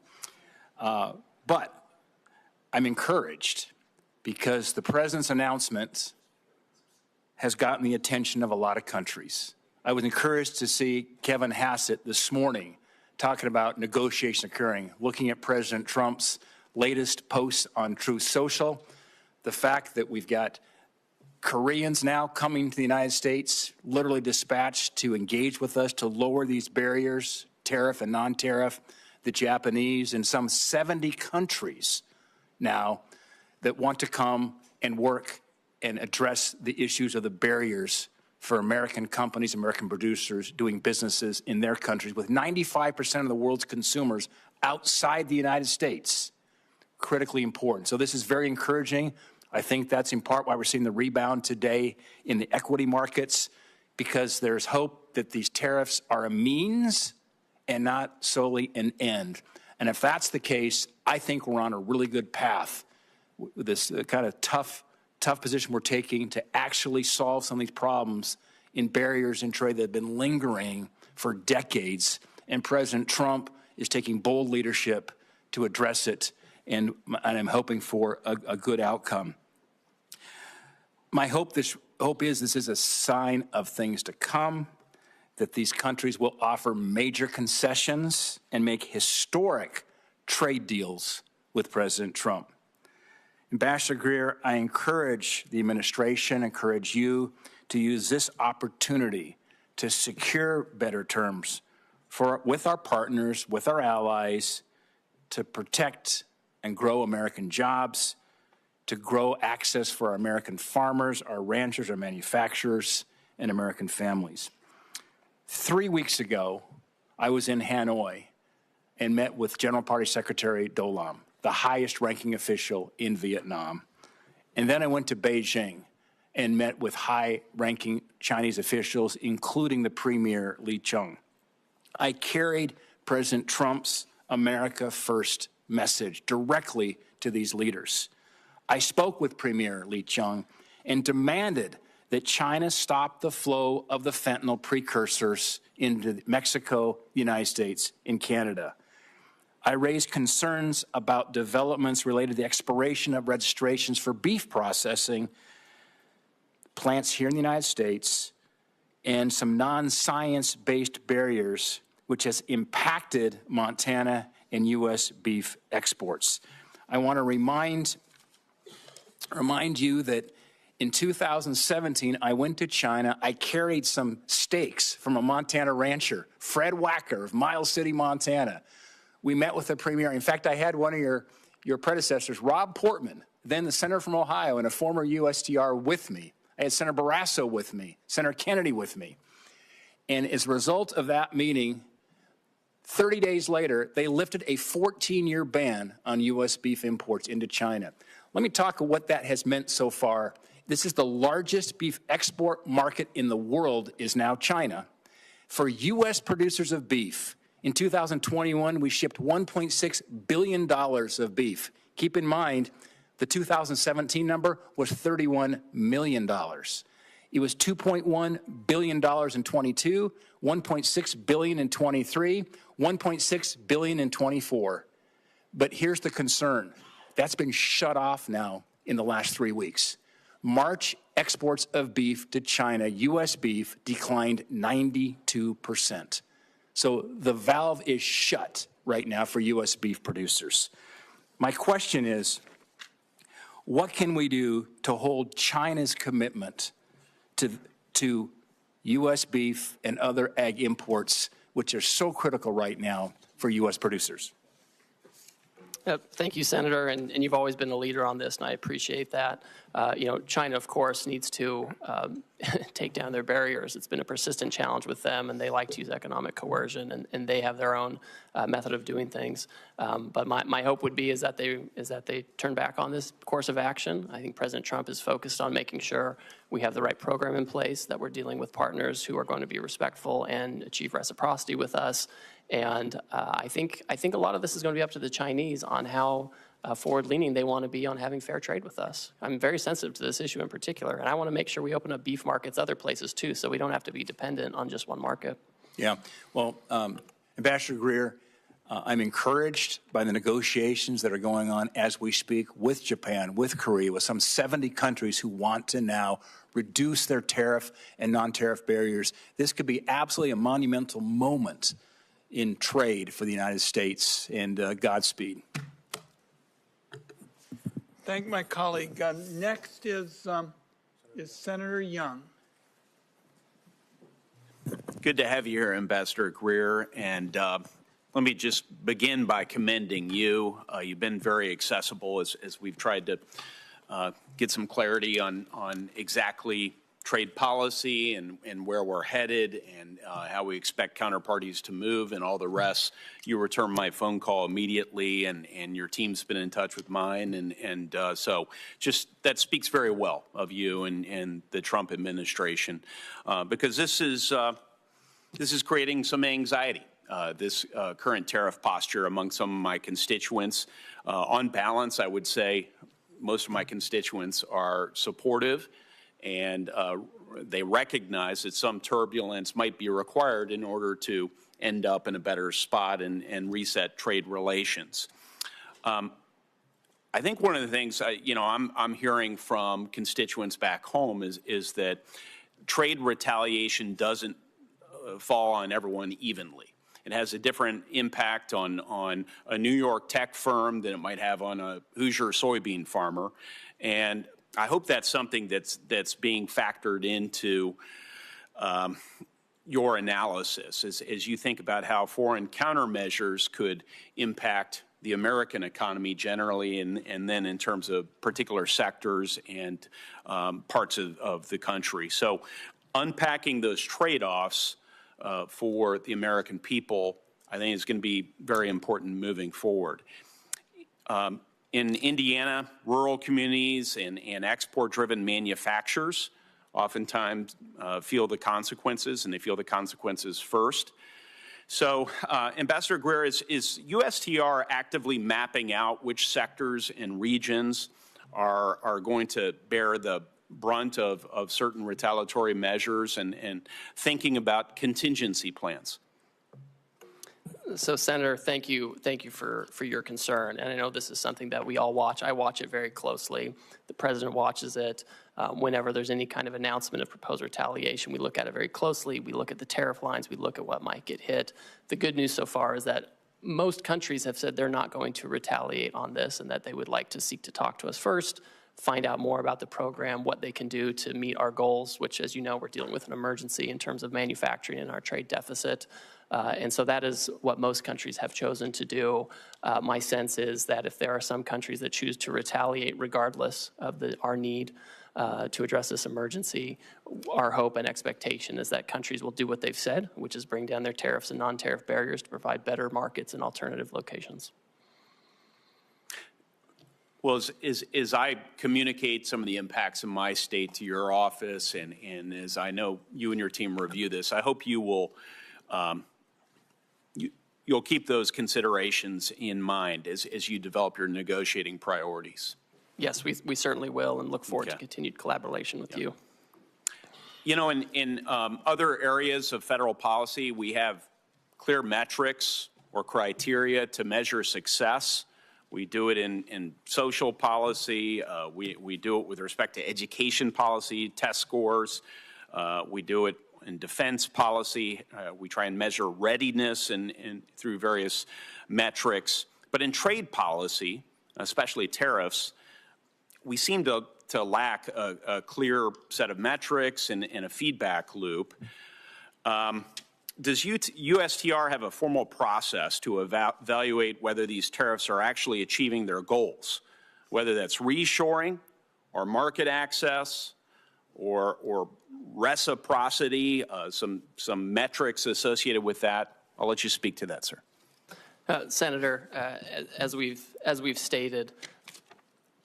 Speaker 10: But I'm encouraged because the President's announcement has gotten the attention of a lot of countries. I was encouraged to see Kevin Hassett this morning talking about negotiations occurring, looking at President Trump's latest posts on Truth Social, the fact that we've got Koreans now coming to the United States, literally dispatched to engage with us to lower these barriers, tariff and non-tariff, the Japanese, and some 70 countries now that want to come and work and address the issues of the barriers for American companies, American producers doing businesses in their countries, with 95% of the world's consumers outside the United States. Critically important. So this is very encouraging. I think that's in part why we're seeing the rebound today in the equity markets, because there's hope that these tariffs are a means and not solely an end. And if that's the case, I think we're on a really good path with this kind of tough position we're taking to actually solve some of these problems in barriers in trade that have been lingering for decades. And President Trump is taking bold leadership to address it, and I'm hoping for a good outcome. My hope is this is a sign of things to come, that these countries will offer major concessions and make historic trade deals with President Trump. Ambassador Greer, I encourage the administration, encourage you to use this opportunity to secure better terms with our partners, with our allies, to protect and grow American jobs, to grow access for our American farmers, our ranchers, our manufacturers, and American families. 3 weeks ago, I was in Hanoi and met with General Party Secretary Do Lam, the highest ranking official in Vietnam. And then I went to Beijing and met with high-ranking Chinese officials, including the Premier Li Qiang. I carried President Trump's America First message directly to these leaders. I spoke with Premier Li Qiang and demanded that China stop the flow of the fentanyl precursors into Mexico, the United States, and Canada. I raised concerns about developments related to the expiration of registrations for beef processing plants here in the United States and some non-science-based barriers which has impacted Montana and U.S. beef exports. I want to remind you that in 2017, I went to China. I carried some steaks from a Montana rancher, Fred Wacker of Miles City, Montana. We met with the premier. In fact, I had one of your predecessors, Rob Portman, then the senator from Ohio and a former USTR with me. I had Senator Barrasso with me, Senator Kennedy with me. And as a result of that meeting, 30 days later, they lifted a 14-year ban on U.S. beef imports into China. Let me talk about what that has meant so far. This is the largest beef export market in the world is now China. For U.S. producers of beef, in 2021, we shipped $1.6 billion of beef. Keep in mind, the 2017 number was $31 million. It was $2.1 billion in 22, $1.6 billion in 23, $1.6 billion in 24. But here's the concern. That's been shut off now in the last 3 weeks. March exports of beef to China, U.S. beef, declined 92%. So the valve is shut right now for U.S. beef producers. My question is, what can we do to hold China's commitment to U.S. beef and other ag imports, which are so critical right now for U.S. producers?
Speaker 2: Thank you, Senator, and you've always been a leader on this, and I appreciate that. China, of course, needs to take down their barriers. It's been a persistent challenge with them, and they like to use economic coercion, and they have their own method of doing things. But my hope would be is that they turn back on this course of action. I think President Trump is focused on making sure we have the right program in place, that we're dealing with partners who are going to be respectful and achieve reciprocity with us. And I think a lot of this is going to be up to the Chinese on how forward-leaning they want to be on having fair trade with us. I'm very sensitive to this issue in particular, and I want to make sure we open up beef markets other places too, so we don't have to be dependent on just one market.
Speaker 10: Yeah, well, Ambassador Greer, I'm encouraged by the negotiations that are going on as we speak with Japan, with Korea, with some 70 countries who want to now reduce their tariff and non-tariff barriers. This could be absolutely a monumental moment in trade for the United States, and Godspeed.
Speaker 11: Thank my colleague. Next is Senator Young.
Speaker 12: Good to have you here, Ambassador Greer. And let me just begin by commending you. You've been very accessible as we've tried to get some clarity on exactly trade policy and where we're headed and how we expect counterparties to move and all the rest. You returned my phone call immediately, and your team's been in touch with mine. So just that speaks very well of you and the Trump administration, because this is creating some anxiety. This current tariff posture among some of my constituents. On balance, I would say most of my constituents are supportive, and they recognize that some turbulence might be required in order to end up in a better spot and reset trade relations. I think one of the things I'm hearing from constituents back home is that trade retaliation doesn't fall on everyone evenly. It has a different impact on a New York tech firm than it might have on a Hoosier soybean farmer, and I hope that's something that's being factored into your analysis as you think about how foreign countermeasures could impact the American economy generally, and then in terms of particular sectors and parts of the country. So unpacking those trade-offs for the American people, I think is going to be very important moving forward. In Indiana, rural communities and export-driven manufacturers oftentimes feel the consequences, and they feel the consequences first. So, Ambassador Greer, is USTR actively mapping out which sectors and regions are going to bear the brunt of certain retaliatory measures and thinking about contingency plans?
Speaker 2: So, Senator, thank you for your concern. And I know this is something that we all watch. I watch it very closely. The president watches it. Whenever there's any kind of announcement of proposed retaliation, we look at it very closely. We look at the tariff lines. We look at what might get hit. The good news so far is that most countries have said they're not going to retaliate on this and that they would like to seek to talk to us first, find out more about the program, what they can do to meet our goals, which, as you know, we're dealing with an emergency in terms of manufacturing and our trade deficit. And so that is what most countries have chosen to do. My sense is that if there are some countries that choose to retaliate regardless of our need to address this emergency, our hope and expectation is that countries will do what they've said, which is bring down their tariffs and non-tariff barriers to provide better markets and alternative locations.
Speaker 12: Well, as I communicate some of the impacts in my state to your office, and as I know you and your team review this, I hope you will you'll keep those considerations in mind as you develop your negotiating priorities.
Speaker 2: Yes, we certainly will, and look forward to continued collaboration with you.
Speaker 12: You know, in other areas of federal policy, we have clear metrics or criteria to measure success. We do it in social policy. We do it with respect to education policy, test scores. We do it in defense policy. We try and measure readiness and through various metrics. But in trade policy, especially tariffs, we seem to lack a clear set of metrics and a feedback loop. Does USTR have a formal process to evaluate whether these tariffs are actually achieving their goals, whether that's reshoring or market access or reciprocity, some metrics associated with that? I'll let you speak to that, sir.
Speaker 2: Senator, as we've stated,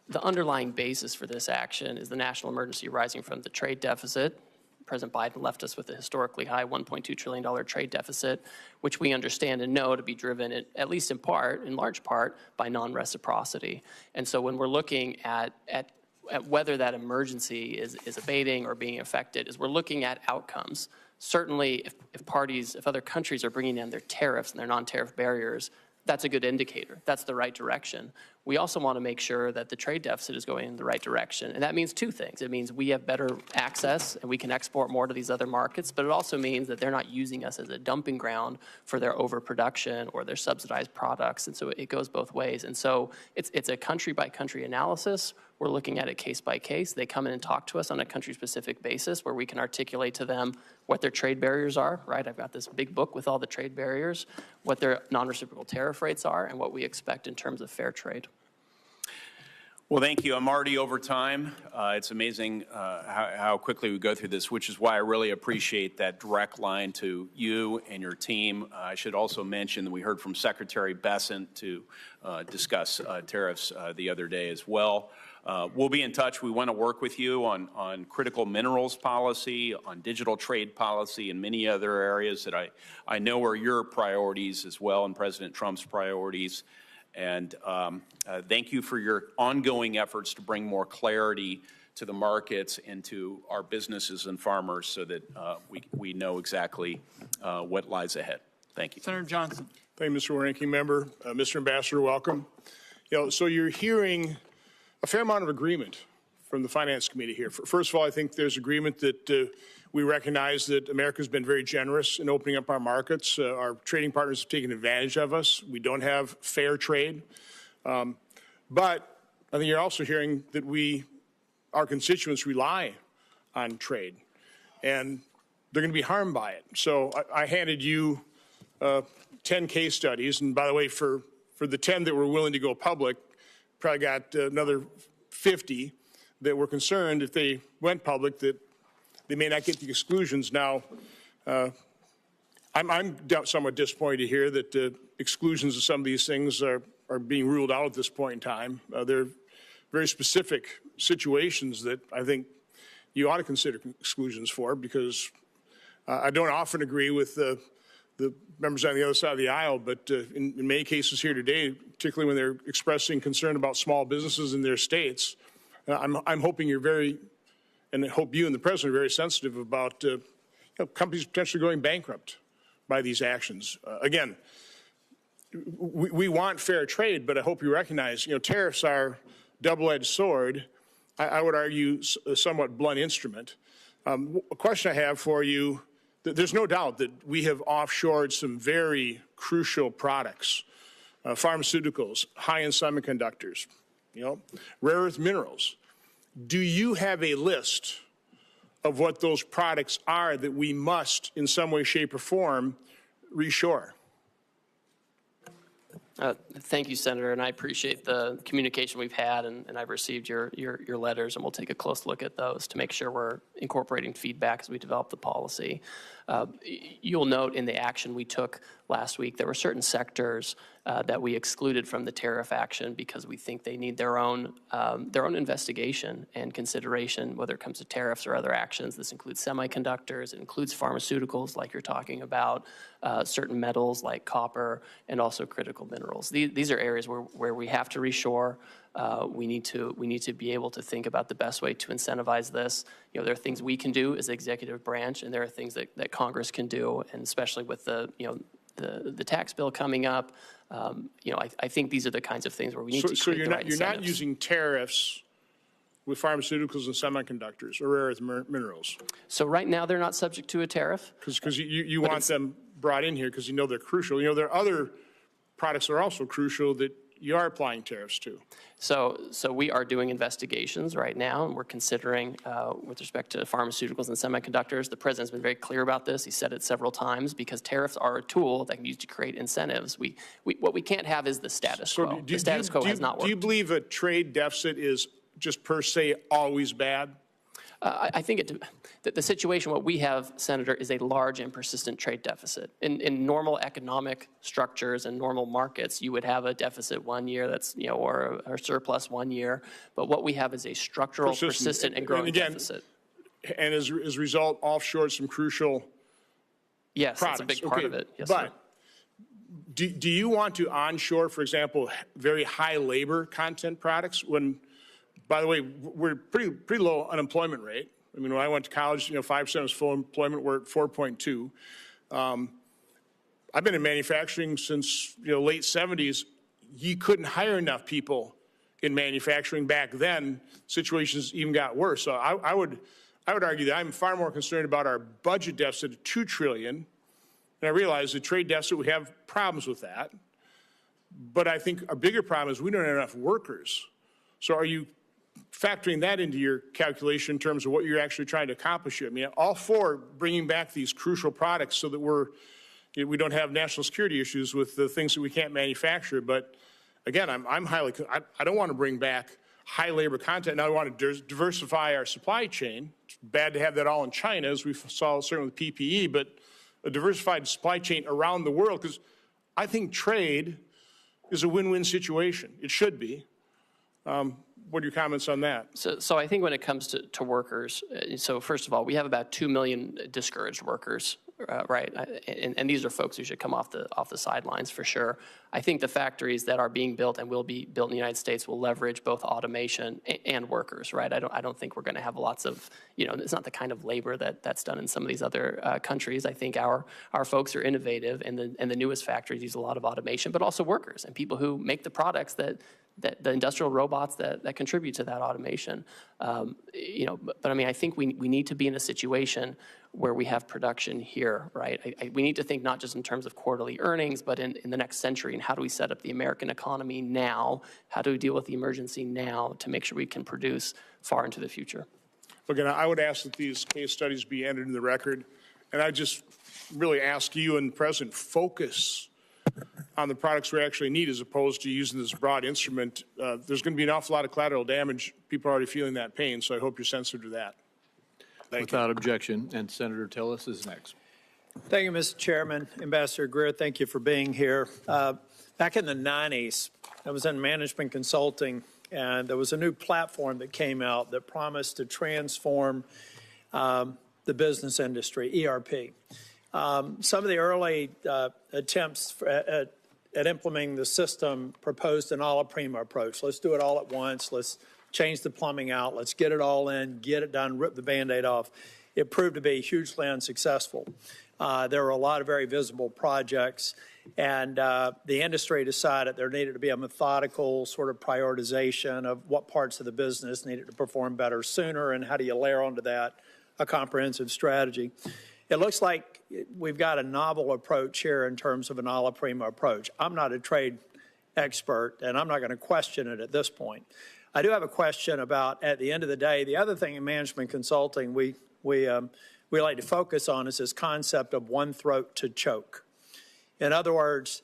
Speaker 2: the underlying basis for this action is the national emergency arising from the trade deficit. President Biden left us with a historically high $1.2 trillion trade deficit, which we understand and know to be driven, at least in large part, by non-reciprocity. And so when we're looking at whether that emergency is abating or being affected, is we're looking at outcomes. Certainly, if other countries are bringing down their tariffs and their non-tariff barriers, that's a good indicator. That's the right direction. We also want to make sure that the trade deficit is going in the right direction. And that means two things. It means we have better access and we can export more to these other markets, but it also means that they're not using us as a dumping ground for their overproduction or their subsidized products. And so it goes both ways. And so it's a country-by-country analysis. We're looking at it case by case. They come in and talk to us on a country-specific basis where we can articulate to them what their trade barriers are, right? I've got this big book with all the trade barriers, what their non-reciprocal tariff rates are, and what we expect in terms of fair trade.
Speaker 12: Well, thank you. I'm already over time. It's amazing how quickly we go through this, which is why I really appreciate that direct line to you and your team. I should also mention that we heard from Secretary Bessent to discuss tariffs the other day as well. We'll be in touch. We want to work with you on critical minerals policy, on digital trade policy, and many other areas that I know are your priorities as well, and President Trump's priorities. And thank you for your ongoing efforts to bring more clarity to the markets and to our businesses and farmers so that we know exactly what lies ahead. Thank you.
Speaker 11: Senator Johnson.
Speaker 13: Thank you, Mr. Ranking Member. Mr. Ambassador, welcome. So you're hearing a fair amount of agreement from the Finance Committee here. First of all, I think there's agreement that we recognize that America's been very generous in opening up our markets. Our trading partners have taken advantage of us. We don't have fair trade. But I think you're also hearing that our constituents rely on trade, and they're going to be harmed by it. So I handed you 10 case studies, and by the way, for the 10 that were willing to go public, probably got another 50 that were concerned if they went public that they may not get the exclusions. Now, I'm somewhat disappointed to hear that exclusions of some of these things are being ruled out at this point in time. They're very specific situations that I think you ought to consider exclusions for, because I don't often agree with the members on the other side of the aisle, but in many cases here today, particularly when they're expressing concern about small businesses in their states, I'm hoping you're very, and I hope you and the president are very sensitive about companies potentially going bankrupt by these actions. Again, we want fair trade, but I hope you recognize, tariffs are double-edged sword. I would argue a somewhat blunt instrument. A question I have for you, there's no doubt that we have offshored some very crucial products, pharmaceuticals, high-end semiconductors, rare earth minerals. Do you have a list of what those products are that we must, in some way, shape, or form, reshore?
Speaker 2: Thank you, Senator, and I appreciate the communication we've had, and I've received your letters, and we'll take a close look at those to make sure we're incorporating feedback as we develop the policy. You'll note in the action we took last week, there were certain sectors that we excluded from the tariff action because we think they need their own investigation and consideration, whether it comes to tariffs or other actions. This includes semiconductors, it includes pharmaceuticals like you're talking about, certain metals like copper, and also critical minerals. These are areas where we have to reshore. We need to be able to think about the best way to incentivize this. There are things we can do as the executive branch, and there are things that Congress can do, and especially with the tax bill coming up. I think these are the kinds of things where we need to create the right incentives.
Speaker 13: So you're not using tariffs with pharmaceuticals and semiconductors or rare earth minerals?
Speaker 2: So right now they're not subject to a tariff.
Speaker 13: Because you want them brought in here because they're crucial. There are other products that are also crucial that you are applying tariffs to.
Speaker 2: So we are doing investigations right now, and we're considering, with respect to pharmaceuticals and semiconductors, the president's been very clear about this. He said it several times, because tariffs are a tool that can be used to create incentives. What we can't have is the status quo. The status quo has not worked.
Speaker 13: Do you believe a trade deficit is just per se always bad?
Speaker 2: I think the situation, what we have, Senator, is a large and persistent trade deficit. In normal economic structures and normal markets, you would have a deficit one year that's, or surplus one year. But what we have is a structural, persistent and growing deficit.
Speaker 13: And as a result, offshored some crucial products.
Speaker 2: Yes, that's a big part of it. Yes,
Speaker 13: but do you want to onshore, for example, very high labor content products when, by the way, we're pretty low unemployment rate. I mean, when I went to college, 5% was full employment. We're at 4.2. I've been in manufacturing since late 70s. You couldn't hire enough people in manufacturing back then. Situations even got worse. So I would argue that I'm far more concerned about our budget deficit of $2 trillion. And I realize the trade deficit, we have problems with that. But I think a bigger problem is we don't have enough workers. So are you factoring that into your calculation in terms of what you're actually trying to accomplish here? I mean, all for bringing back these crucial products so that we don't have national security issues with the things that we can't manufacture. But again, I don't want to bring back high labor content. Now I want to diversify our supply chain. It's bad to have that all in China, as we saw certainly with PPE, but a diversified supply chain around the world, because I think trade is a win-win situation. It should be. What are your comments on that?
Speaker 2: So I think when it comes to workers, so first of all, we have about 2 million discouraged workers, right? And these are folks who should come off the sidelines for sure. I think the factories that are being built and will be built in the United States will leverage both automation and workers, right? I don't think we're going to have lots of, it's not the kind of labor that's done in some of these other countries. I think our folks are innovative, and the newest factories use a lot of automation, but also workers and people who make the products that the industrial robots that contribute to that automation. But I mean, I think we need to be in a situation where we have production here, right? We need to think not just in terms of quarterly earnings, but in the next century, and how do we set up the American economy now? How do we deal with the emergency now to make sure we can produce far into the future?
Speaker 13: Again, I would ask that these case studies be entered in the record, and I just really ask you and the President, focus on the products we actually need as opposed to using this broad instrument. There's going to be an awful lot of collateral damage. People are already feeling that pain, so I hope you're sensitive to that.
Speaker 3: Without objection, and Senator Tillis is next.
Speaker 14: Thank you, Mr. Chairman. Ambassador Greer, thank you for being here. Back in the 90s, I was in management consulting, and there was a new platform that came out that promised to transform the business industry, ERP. Some of the early attempts at implementing the system proposed an alla prima approach. Let's do it all at once. Let's change the plumbing out, let's get it all in, get it done, rip the Band-Aid off. It proved to be hugely unsuccessful. There were a lot of very visible projects, and the industry decided there needed to be a methodical sort of prioritization of what parts of the business needed to perform better sooner, and how do you layer onto that a comprehensive strategy. It looks like we've got a novel approach here in terms of an alla prima approach. I'm not a trade expert, and I'm not going to question it at this point. I do have a question about, at the end of the day, the other thing in management consulting we like to focus on is this concept of one throat to choke. In other words,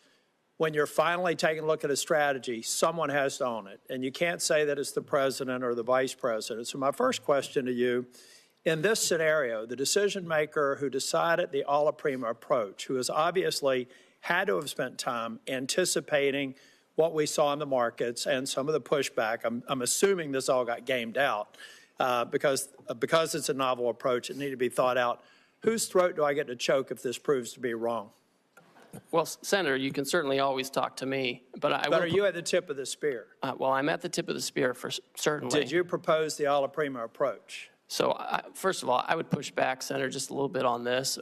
Speaker 14: when you're finally taking a look at a strategy, someone has to own it, and you can't say that it's the president or the vice president. So my first question to you, in this scenario, the decision maker who decided the alla prima approach, who has obviously had to have spent time anticipating what we saw in the markets and some of the pushback, I'm assuming this all got gamed out, because it's a novel approach, it needed to be thought out. Whose throat do I get to choke if this proves to be wrong?
Speaker 2: Well, Senator, you can certainly always talk to me, but
Speaker 14: are you at the tip of the spear?
Speaker 2: Well, I'm at the tip of the spear certainly.
Speaker 14: Did you propose the alla prima approach?
Speaker 2: So first of all, I would push back, Senator, just a little bit on this.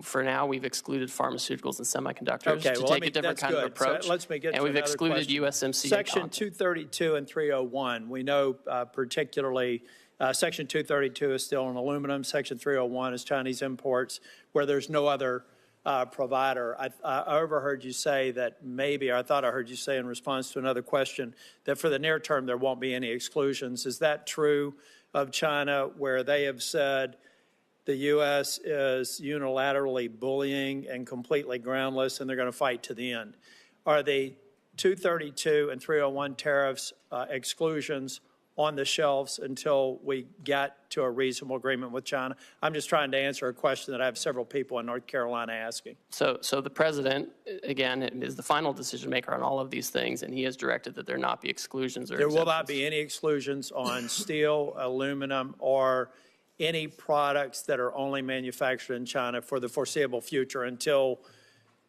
Speaker 2: For now, we've excluded pharmaceuticals and semiconductors to take a different kind of approach.
Speaker 14: So let's get
Speaker 2: and we've excluded USMCA.
Speaker 14: Section 232 and 301, we know particularly Section 232 is still on aluminum. Section 301 is Chinese imports, where there's no other provider. I overheard you say that maybe, or I thought I heard you say in response to another question, that for the near term there won't be any exclusions. Is that true of China, where they have said the U.S. is unilaterally bullying and completely groundless and they're going to fight to the end? Are the 232 and 301 tariffs exclusions on the shelves until we get to a reasonable agreement with China? I'm just trying to answer a question that I have several people in North Carolina asking.
Speaker 2: So the president, again, is the final decision maker on all of these things, and he has directed that there not be exclusions or
Speaker 14: There will not be any exclusions on steel, aluminum, or any products that are only manufactured in China for the foreseeable future until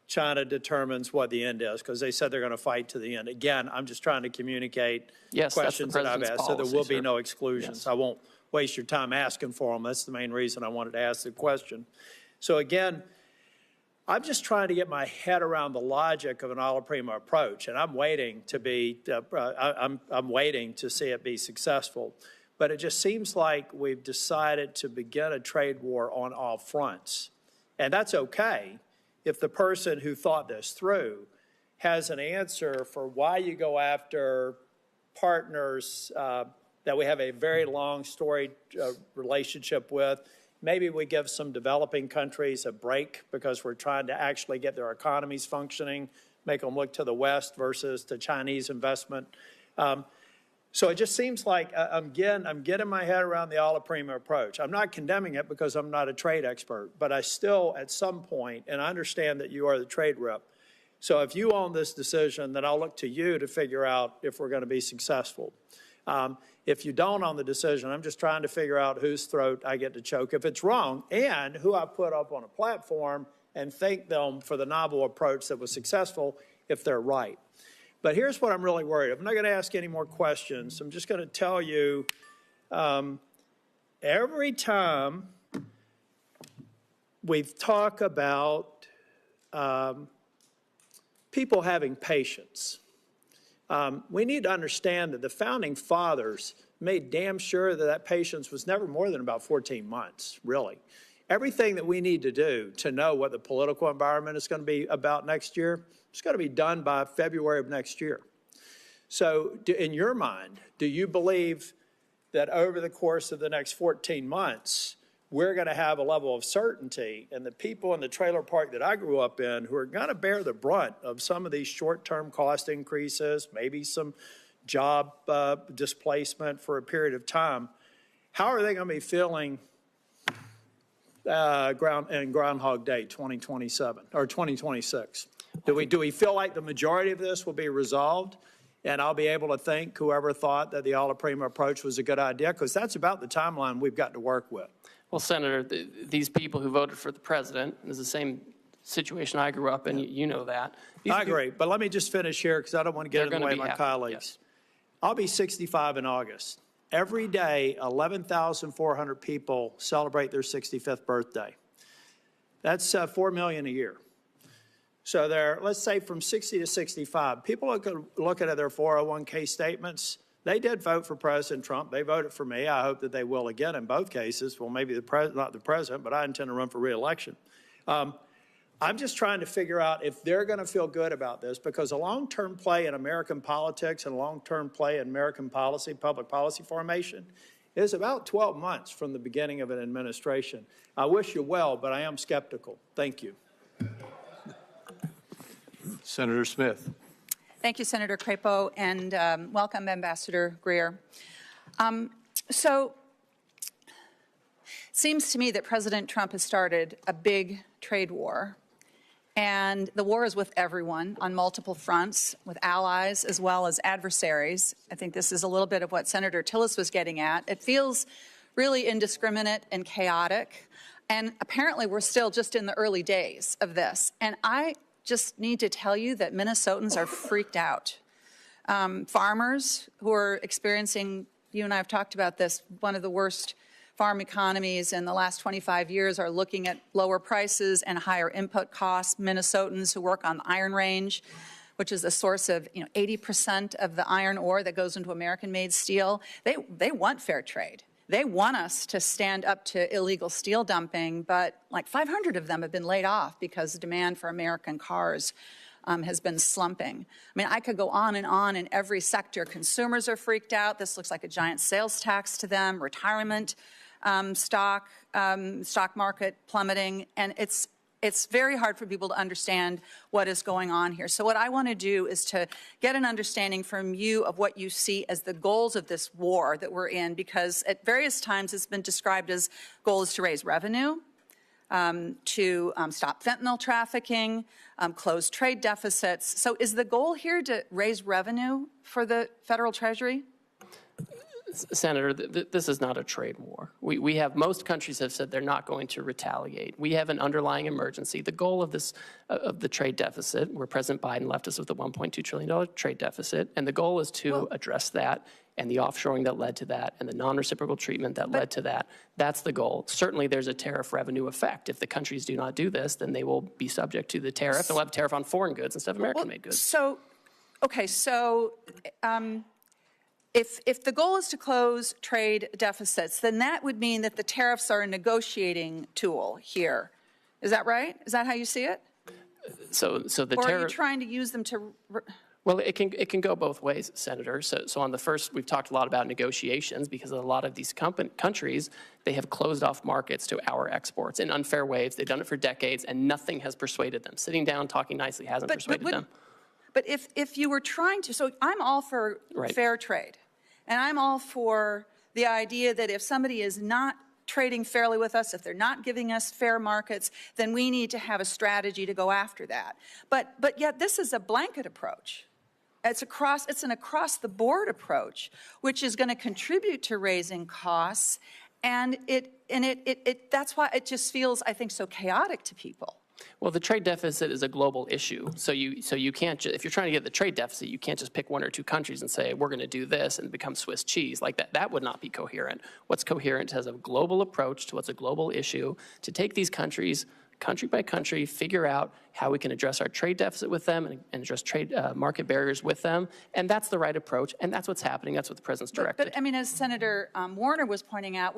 Speaker 14: China determines what the end is, because they said they're going to fight to the end. Again, I'm just trying to communicate questions that I've asked, so there will be no exclusions. Yes. I won't waste your time asking for them. That's the main reason I wanted to ask the question. So again, I'm just trying to get my head around the logic of an alla prima approach, and I'm waiting to be, I'm waiting to see it be successful. But it just seems like we've decided to begin a trade war on all fronts, and that's okay if the person who thought this through has an answer for why you go after partners that we have a very long storied relationship with. Maybe we give some developing countries a break because we're trying to actually get their economies functioning, make them look to the West versus to Chinese investment. So it just seems like, I'm getting my head around the alla prima approach. I'm not condemning it because I'm not a trade expert, but I still, at some point, and I understand that you are the trade rep, so if you own this decision, then I'll look to you to figure out if we're going to be successful. If you don't own the decision, I'm just trying to figure out whose throat I get to choke if it's wrong, and who I put up on a platform and thank them for the novel approach that was successful if they're right. But here's what I'm really worried. I'm not going to ask any more questions. I'm just going to tell you, every time we talk about people having patience, we need to understand that the Founding Fathers made damn sure that that patience was never more than about 14 months, really. Everything that we need to do to know what the political environment is going to be about next year, it's going to be done by February of next year. So in your mind, do you believe that over the course of the next 14 months, we're going to have a level of certainty, and the people in the trailer park that I grew up in who are going to bear the brunt of some of these short-term cost increases, maybe some job displacement for a period of time, how are they going to be feeling Groundhog Day 2027 or 2026? Do we feel like the majority of this will be resolved and I'll be able to thank whoever thought that the alla prima approach was a good idea? Because that's about the timeline we've got to work with.
Speaker 2: Well, Senator, these people who voted for the president is the same situation I grew up in. You know that.
Speaker 14: I agree. But let me just finish here because I don't want to get in the way of my colleagues. Yes. I'll be 65 in August. every day, 11,400 people celebrate their 65th birthday. That's 4 million a year. So there, let's say from 60 to 65, people looking at their 401k statements, they did vote for President Trump. They voted for me. I hope that they will again in both cases. Well, maybe not the president, but I intend to run for re-election. I'm just trying to figure out if they're going to feel good about this, because a long-term play in American politics and a long-term play in American policy, public policy formation, is about 12 months from the beginning of an administration. I wish you well, but I am skeptical. Thank you.
Speaker 3: Senator Smith.
Speaker 15: Thank you, Senator Crapo, and welcome, Ambassador Greer. So it seems to me that President Trump has started a big trade war. And the war is with everyone on multiple fronts, with allies as well as adversaries. I think this is a little bit of what Senator Tillis was getting at. It feels really indiscriminate and chaotic. And apparently we're still just in the early days of this. And I just need to tell you that Minnesotans are freaked out. Farmers who are experiencing, you and I have talked about this, one of the worst farm economies in the last 25 years are looking at lower prices and higher input costs. Minnesotans who work on the Iron Range, which is the source of 80% of the iron ore that goes into American-made steel, they want fair trade. They want us to stand up to illegal steel dumping, but like 500 of them have been laid off because the demand for American cars has been slumping. I mean, I could go on in every sector. Consumers are freaked out. This looks like a giant sales tax to them. Retirement stock market plummeting, and it's very hard for people to understand what is going on here. So what I want to do is to get an understanding from you of what you see as the goals of this war that we're in, because at various times it's been described as goals to raise revenue, to stop fentanyl trafficking, close trade deficits. So is the goal here to raise revenue for the federal treasury?
Speaker 2: Senator, this is not a trade war. We have, most countries have said they're not going to retaliate. We have an underlying emergency. The goal of this, of the trade deficit, where President Biden left us with a $1.2 trillion trade deficit, and the goal is to address that, and the offshoring that led to that, and the non-reciprocal treatment that led to that. That's the goal. Certainly there's a tariff revenue effect. If the countries do not do this, then they will be subject to the tariff, and we'll have a tariff on foreign goods instead of American-made goods.
Speaker 15: So, okay, so if the goal is to close trade deficits, then that would mean that the tariffs are a negotiating tool here. Is that right? Is that how you see it?
Speaker 2: So the
Speaker 15: or
Speaker 2: tariff.
Speaker 15: are you trying to use them to?
Speaker 2: Well, it can go both ways, Senator. So on the first, we've talked a lot about negotiations because a lot of these countries, they have closed off markets to our exports in unfair ways. They've done it for decades, and nothing has persuaded them. Sitting down, talking nicely hasn't persuaded them.
Speaker 15: But if you were trying to, so I'm all for fair trade. And I'm all for the idea that if somebody is not trading fairly with us, if they're not giving us fair markets, then we need to have a strategy to go after that. But yet this is a blanket approach. It's an across-the-board approach, which is going to contribute to raising costs, and that's why it just feels, I think, so chaotic to people.
Speaker 2: Well, the trade deficit is a global issue. So you can't if you're trying to get the trade deficit, you can't just pick one or two countries and say, we're going to do this and become Swiss cheese. Like that would not be coherent. What's coherent is a global approach to what's a global issue, to take these countries, country by country, figure out how we can address our trade deficit with them and address trade market barriers with them. And that's the right approach. And that's what's happening. That's what the president's directed.
Speaker 15: But I mean, as Senator Warner was pointing out,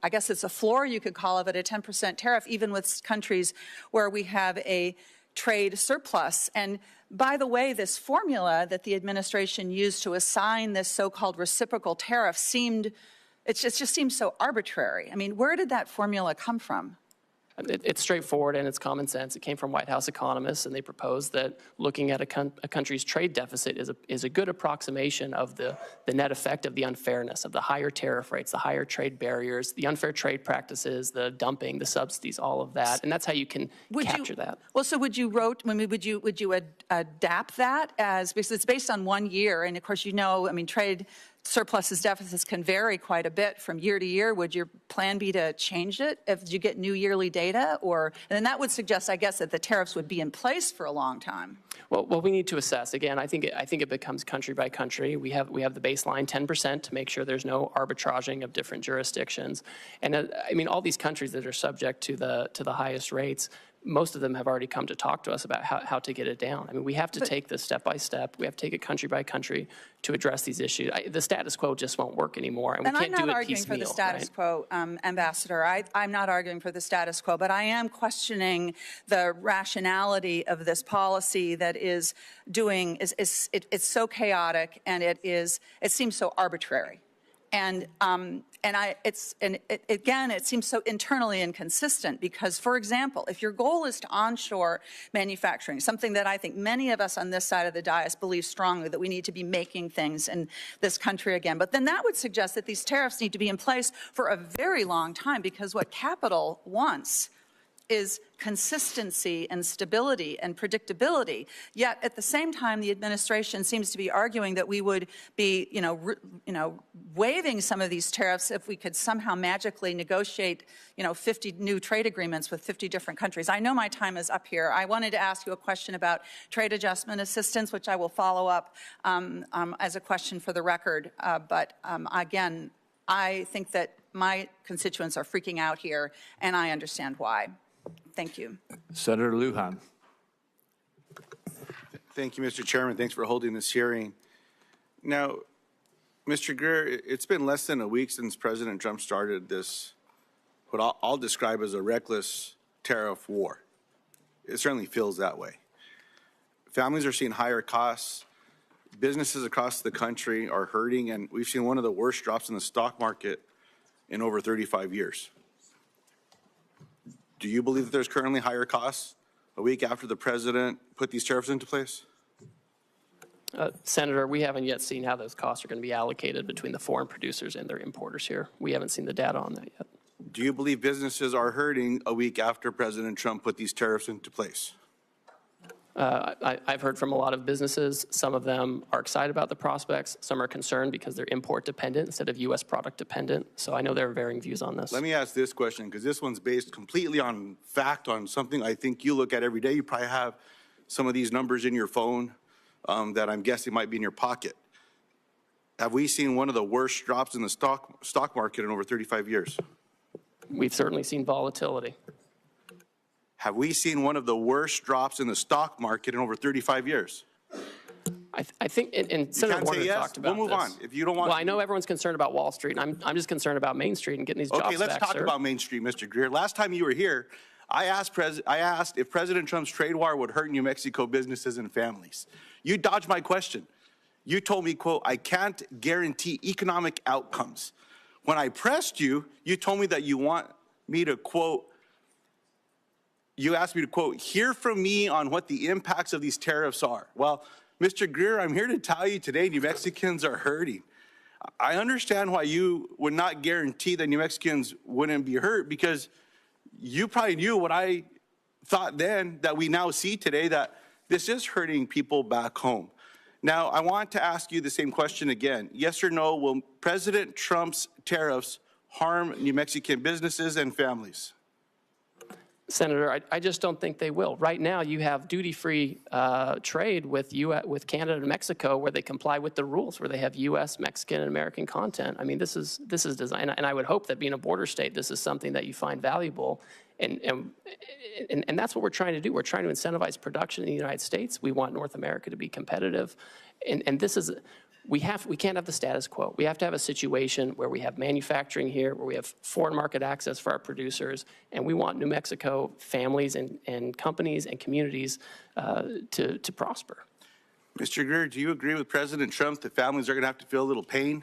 Speaker 15: I guess it's a floor, you could call it, a 10% tariff, even with countries where we have a trade surplus. And by the way, this formula that the administration used to assign this so-called reciprocal tariff it just seems so arbitrary. I mean, where did that formula come from?
Speaker 2: It's straightforward and it's common sense. It came from White House economists, and they proposed that looking at a country's trade deficit is a good approximation of the net effect of the unfairness, of the higher tariff rates, the higher trade barriers, the unfair trade practices, the dumping, the subsidies, all of that. And that's how you can capture that.
Speaker 15: Well, so would you adapt that because it's based on 1 year, and of course, trade surpluses, deficits can vary quite a bit from year to year. Would your plan be to change it if you get new yearly data? And then that would suggest, I guess, that the tariffs would be in place for a long time.
Speaker 2: Well, we need to assess. Again, I think it becomes country by country. We have the baseline 10% to make sure there's no arbitraging of different jurisdictions. And I mean, all these countries that are subject to the highest rates, most of them have already come to talk to us about how to get it down. I mean, we have to take this step by step. We have to take it country by country to address these issues. The status quo just won't work anymore, and we can't do it piecemeal.
Speaker 15: I'm not arguing for the status quo, Ambassador. I'm not arguing for the status quo, but I am questioning the rationality of this policy that is it's so chaotic and it seems so arbitrary. Again, it seems so internally inconsistent because, for example, if your goal is to onshore manufacturing, something that I think many of us on this side of the dais believe strongly that we need to be making things in this country again, but then that would suggest that these tariffs need to be in place for a very long time because what capital wants is consistency and stability and predictability. Yet at the same time, the administration seems to be arguing that we would be, waiving some of these tariffs if we could somehow magically negotiate, 50 new trade agreements with 50 different countries. I know my time is up here. I wanted to ask you a question about trade adjustment assistance, which I will follow up as a question for the record. Again, I think that my constituents are freaking out here, and I understand why. Thank you.
Speaker 3: Senator Lujan.
Speaker 16: Thank you, Mr. Chairman. Thanks for holding this hearing. Now, Mr. Greer, it's been less than a week since President Trump started this, what I'll describe as a reckless tariff war. It certainly feels that way. Families are seeing higher costs. Businesses across the country are hurting, and we've seen one of the worst drops in the stock market in over 35 years. Do you believe that there's currently higher costs a week after the president put these tariffs into place?
Speaker 2: Senator, we haven't yet seen how those costs are going to be allocated between the foreign producers and their importers here. We haven't seen the data on that yet.
Speaker 16: Do you believe businesses are hurting a week after President Trump put these tariffs into place?
Speaker 2: I've heard from a lot of businesses. Some of them are excited about the prospects. Some are concerned because they're import dependent instead of U.S. product dependent. So I know there are varying views on this.
Speaker 16: Let me ask this question, because this one's based completely on fact, on something I think you look at every day. You probably have some of these numbers in your phone that I'm guessing might be in your pocket. Have we seen one of the worst drops in the stock market in over 35 years?
Speaker 2: We've certainly seen volatility.
Speaker 16: Have we seen one of the worst drops in the stock market in over 35 years?
Speaker 2: I think, and Senator Warner talked about
Speaker 16: this. We'll move on. If you don't want.
Speaker 2: Well, I know everyone's concerned about Wall Street, and I'm just concerned about Main Street and getting these jobs back,
Speaker 16: Okay, let's talk about Main Street, Mr. Greer. Last time you were here, I asked if President Trump's trade war would hurt New Mexico businesses and families. You dodged my question. You told me, quote, I can't guarantee economic outcomes. When I pressed you, you told me that you want me to, quote, you asked me to, quote, hear from me on what the impacts of these tariffs are. Well, Mr. Greer, I'm here to tell you today New Mexicans are hurting. I understand why you would not guarantee that New Mexicans wouldn't be hurt, because you probably knew what I thought then that we now see today, that this is hurting people back home. Now, I want to ask you the same question again. Yes or no, will President Trump's tariffs harm New Mexican businesses and families?
Speaker 2: Senator, I just don't think they will. Right now, you have duty-free trade with Canada and Mexico, where they comply with the rules, where they have U.S., Mexican, and American content. I mean, this is designed, and I would hope that being a border state, this is something that you find valuable, and that's what we're trying to do. We're trying to incentivize production in the United States. We want North America to be competitive, and this is. We can't have the status quo. We have to have a situation where we have manufacturing here, where we have foreign market access for our producers, and we want New Mexico families and companies and communities to prosper.
Speaker 16: Mr. Greer, do you agree with President Trump that families are going to have to feel a little pain?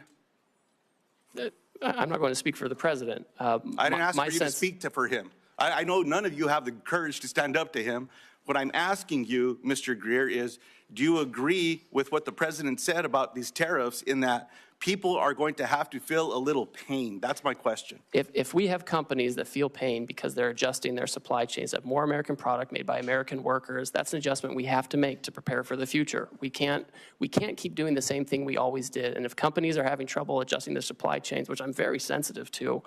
Speaker 2: I'm not going to speak for the president.
Speaker 16: I didn't ask for you to speak for him. I know none of you have the courage to stand up to him. What I'm asking you, Mr. Greer, is do you agree with what the president said about these tariffs, in that people are going to have to feel a little pain? That's my question.
Speaker 2: If we have companies that feel pain because they're adjusting their supply chains, have more American product made by American workers, that's an adjustment we have to make to prepare for the future. We can't keep doing the same thing we always did. And if companies are having trouble adjusting their supply chains, which I'm very sensitive to,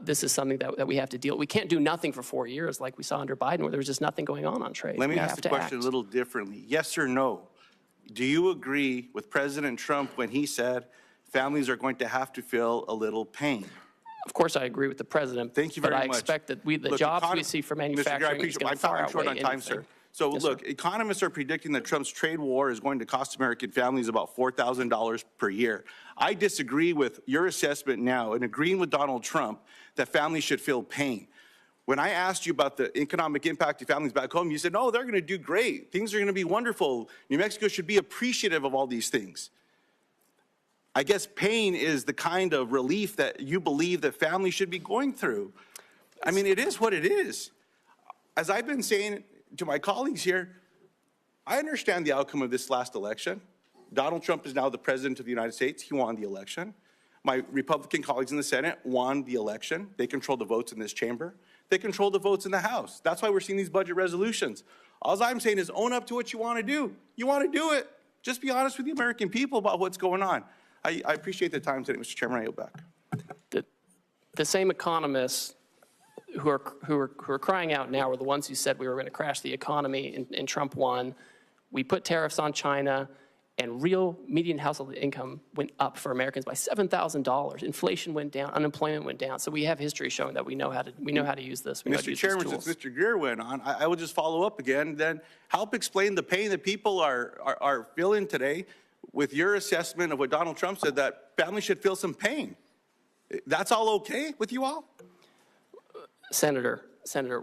Speaker 2: this is something that we have to deal. We can't do nothing for 4 years like we saw under Biden, where there was just nothing going on trade.
Speaker 16: Let me
Speaker 2: We
Speaker 16: ask
Speaker 2: have
Speaker 16: the
Speaker 2: to
Speaker 16: question
Speaker 2: act.
Speaker 16: a little differently. Yes or no? Do you agree with President Trump when he said families are going to have to feel a little pain?
Speaker 2: Of course, I agree with the president.
Speaker 16: Thank you very
Speaker 2: but I
Speaker 16: much.
Speaker 2: expect that the
Speaker 16: Look,
Speaker 2: jobs we see for
Speaker 16: Mr. Greer,
Speaker 2: manufacturing is
Speaker 16: I
Speaker 2: going to
Speaker 16: found
Speaker 2: far
Speaker 16: I'm short
Speaker 2: outweigh
Speaker 16: on time,
Speaker 2: anything.
Speaker 16: sir. So
Speaker 2: Yes,
Speaker 16: look,
Speaker 2: sir.
Speaker 16: economists are predicting that Trump's trade war is going to cost American families about $4,000 per year. I disagree with your assessment now and agreeing with Donald Trump that families should feel pain. When I asked you about the economic impact to families back home, you said, no, they're going to do great. Things are going to be wonderful. New Mexico should be appreciative of all these things. I guess pain is the kind of relief that you believe that families should be going through. I mean, it is what it is. As I've been saying to my colleagues here, I understand the outcome of this last election. Donald Trump is now the president of the United States. He won the election. My Republican colleagues in the Senate won the election. They control the votes in this chamber. They control the votes in the House. That's why we're seeing these budget resolutions. All I'm saying is own up to what you want to do. You want to do it. Just be honest with the American people about what's going on. I appreciate the time today, Mr. Chairman. I yield back.
Speaker 2: The same economists who are crying out now were the ones who said we were going to crash the economy, and Trump won. We put tariffs on China, and real median household income went up for Americans by $7,000. Inflation went down, unemployment went down. So we have history showing that we know how to use this. We know how to
Speaker 16: Mr.
Speaker 2: use
Speaker 16: Chairman,
Speaker 2: these tools.
Speaker 16: since Mr. Greer went on, I will just follow up again. Then help explain the pain that people are feeling today with your assessment of what Donald Trump said, that families should feel some pain. That's all okay with you all?
Speaker 2: Senator,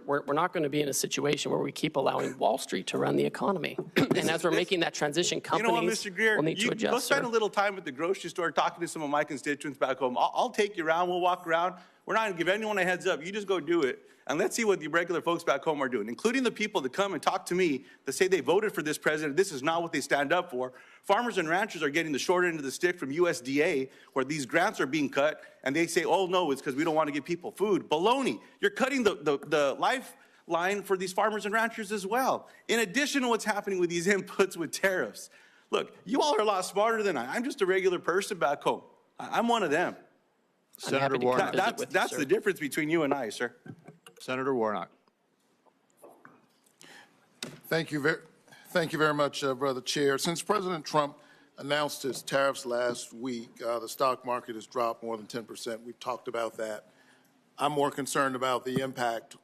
Speaker 2: we're not going to be in a situation where we keep allowing Wall Street to run the economy. And as we're making that transition, companies
Speaker 16: You know what, Mr. Greer,
Speaker 2: will need to
Speaker 16: go
Speaker 2: adjust.
Speaker 16: spend
Speaker 2: sir.
Speaker 16: a little time at the grocery store talking to some of my constituents back home. I'll take you around. We'll walk around. We're not going to give anyone a heads up. You just go do it. And let's see what the regular folks back home are doing, including the people that come and talk to me that say they voted for this president. This is not what they stand up for. Farmers and ranchers are getting the short end of the stick from USDA, where these grants are being cut, and they say, oh, no, it's because we don't want to give people food. Baloney. You're cutting the lifeline for these farmers and ranchers as well, in addition to what's happening with these inputs with tariffs. Look, you all are a lot smarter than I. I'm just a regular person back home. I'm one of them.
Speaker 3: Senator Warnock.
Speaker 16: That's the difference between you and I, sir.
Speaker 3: Senator Warnock.
Speaker 17: Thank you very much, Brother Chair. Since President Trump announced his tariffs last week, the stock market has dropped more than 10%. We've talked about that. I'm more concerned about the impact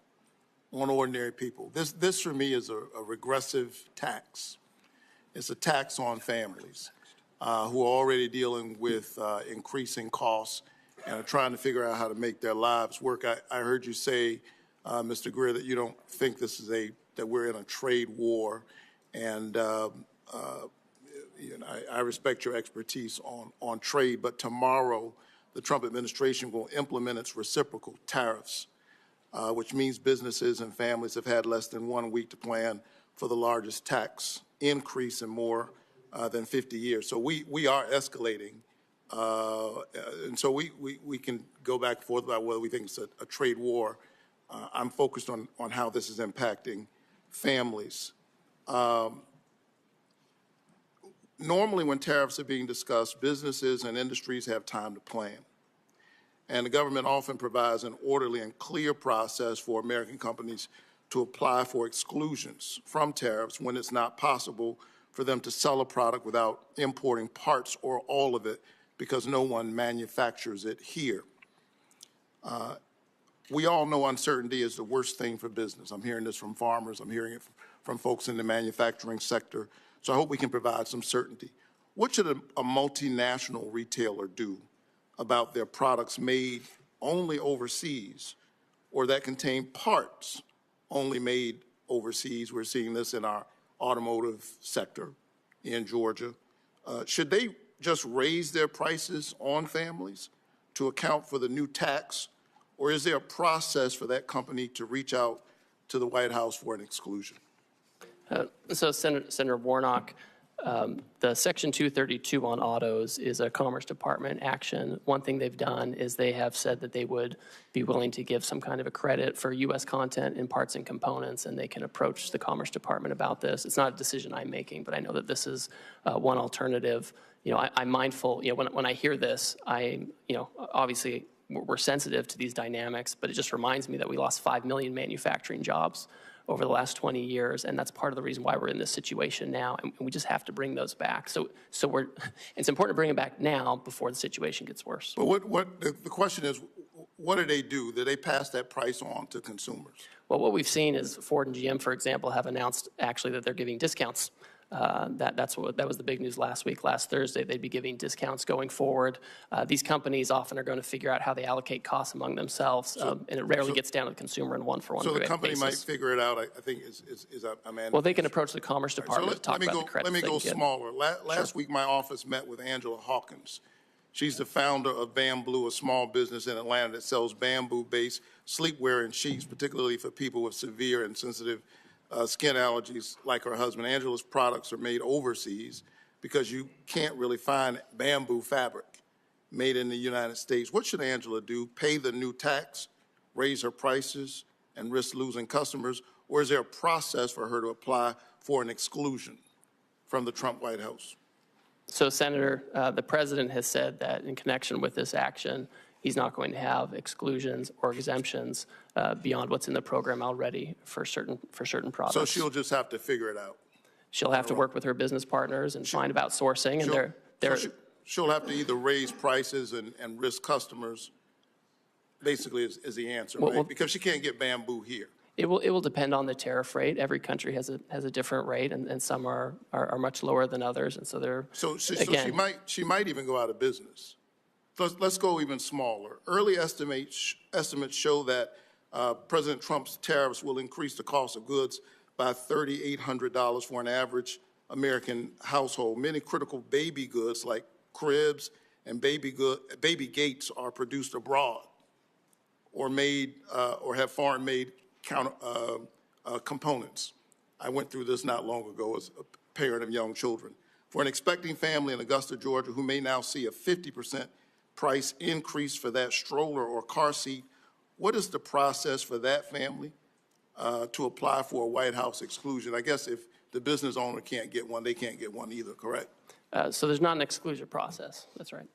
Speaker 17: on ordinary people. This for me is a regressive tax. It's a tax on families who are already dealing with increasing costs and are trying to figure out how to make their lives work. I heard you say, Mr. Greer, that you don't think this is that we're in a trade war, and I respect your expertise on trade, but tomorrow the Trump administration will implement its reciprocal tariffs, which means businesses and families have had less than 1 week to plan for the largest tax increase in more than 50 years. So we are escalating, and so we can go back and forth about whether we think it's a trade war. I'm focused on how this is impacting families. Normally when tariffs are being discussed, businesses and industries have time to plan. And the government often provides an orderly and clear process for American companies to apply for exclusions from tariffs when it's not possible for them to sell a product without importing parts or all of it because no one manufactures it here. We all know uncertainty is the worst thing for business. I'm hearing this from farmers. I'm hearing it from folks in the manufacturing sector. So I hope we can provide some certainty. What should a multinational retailer do about their products made only overseas or that contain parts only made overseas? We're seeing this in our automotive sector in Georgia. Should they just raise their prices on families to account for the new tax? Or is there a process for that company to reach out to the White House for an exclusion?
Speaker 2: So, Senator Warnock, The Section 232 on autos is a Commerce Department action. One thing they've done is they have said that they would be willing to give some kind of a credit for U.S. content in parts and components, and they can approach the Commerce Department about this. It's not a decision I'm making, but I know that this is one alternative. You know, I'm mindful, you know, when I hear this, obviously we're sensitive to these dynamics, but it just reminds me that we lost 5 million manufacturing jobs over the last 20 years, and that's part of the reason why we're in this situation now, and we just have to bring those back. So it's important to bring them back now before the situation gets worse.
Speaker 17: But the question is, what do they do? Do they pass that price on to consumers?
Speaker 2: Well, what we've seen is Ford and GM, for example, have announced actually that they're giving discounts. That was the big news last week. Last Thursday, they'd be giving discounts going forward. These companies often are going to figure out how they allocate costs among themselves, and it rarely gets down to the consumer in one-for-one basis.
Speaker 17: So the company might figure it out, I think,
Speaker 2: well, they can approach the Commerce Department to talk about the credits.
Speaker 17: Let me go smaller. Last week, my office met with Angela Hawkins. She's the founder of Bamboo, a small business in Atlanta that sells bamboo-based sleepwear and sheets, particularly for people with severe and sensitive skin allergies like her husband. Angela's products are made overseas because you can't really find bamboo fabric made in the United States. What should Angela do? Pay the new tax, raise her prices, and risk losing customers? Or is there a process for her to apply for an exclusion from the Trump White House?
Speaker 2: So, Senator, the president has said that in connection with this action, he's not going to have exclusions or exemptions beyond what's in the program already for certain products.
Speaker 17: So she'll just have to figure it out.
Speaker 2: She'll have to work with her business partners and find about sourcing, and
Speaker 17: she'll have to either raise prices and risk customers. Basically, is the answer, right? Because she can't get bamboo here.
Speaker 2: It will depend on the tariff rate. Every country has a different rate, and some are much lower than others, and so they're
Speaker 17: she might even go out of business. Let's go even smaller. Early estimates show that President Trump's tariffs will increase the cost of goods by $3,800 for an average American household. Many critical baby goods like cribs and baby gates are produced abroad or made or have foreign-made components. I went through this not long ago as a parent of young children. For an expecting family in Augusta, Georgia, who may now see a 50% price increase for that stroller or car seat, what is the process for that family to apply for a White House exclusion? I guess if the business owner can't get one, they can't get one either, correct?
Speaker 2: So there's not an exclusion process. That's right.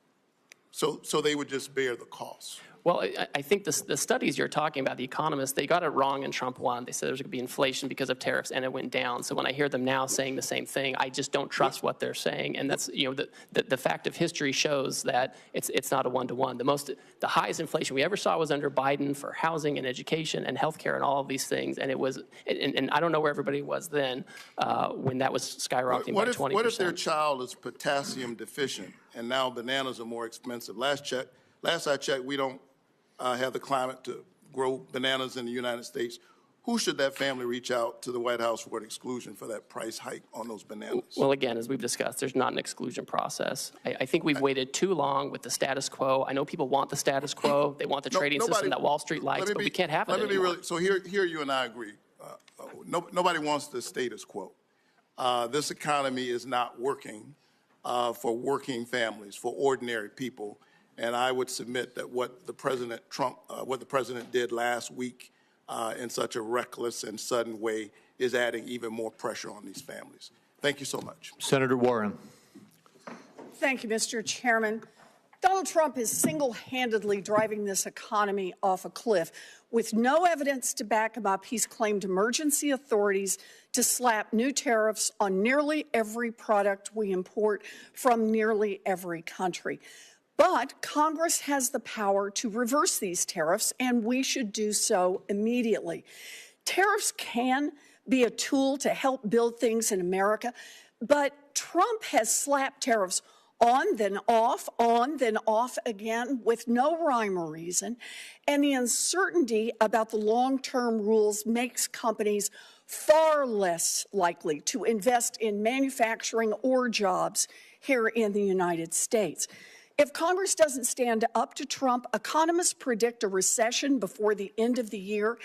Speaker 17: So they would just bear the costs.
Speaker 2: Well, I think the studies you're talking about, the economists, they got it wrong in Trump 1. They said there's going to be inflation because of tariffs, and it went down. So when I hear them now saying the same thing, I just don't trust what they're saying. And that's, you know, the fact of history shows that it's not a one-to-one. The highest inflation we ever saw was under Biden for housing and education and healthcare and all of these things. And it was, and I don't know where everybody was then when that was skyrocketing by 20%.
Speaker 17: What if their child is potassium deficient and now bananas are more expensive? Last I checked, we don't have the climate to grow bananas in the United States. Who should that family reach out to the White House for an exclusion for that price hike on those bananas?
Speaker 2: Well, again, as we've discussed, there's not an exclusion process. I think we've waited too long with the status quo. I know people want the status quo. They want the trading system that Wall Street likes, but we can't have it anymore.
Speaker 17: So here you and I agree. Nobody wants the status quo. This economy is not working for working families, for ordinary people. And I would submit that what the President did last week in such a reckless and sudden way is adding even more pressure on these families. Thank you so much.
Speaker 3: Senator Warren.
Speaker 18: Thank you, Mr. Chairman. Donald Trump is single-handedly driving this economy off a cliff. With no evidence to back him up, he's claimed emergency authorities to slap new tariffs on nearly every product we import from nearly every country. But Congress has the power to reverse these tariffs, and we should do so immediately. Tariffs can be a tool to help build things in America, but Trump has slapped tariffs on, then off again with no rhyme or reason, and the uncertainty about the long-term rules makes companies far less likely to invest in manufacturing or jobs here in the United States. If Congress doesn't stand up to Trump, economists predict a recession before the end of the year.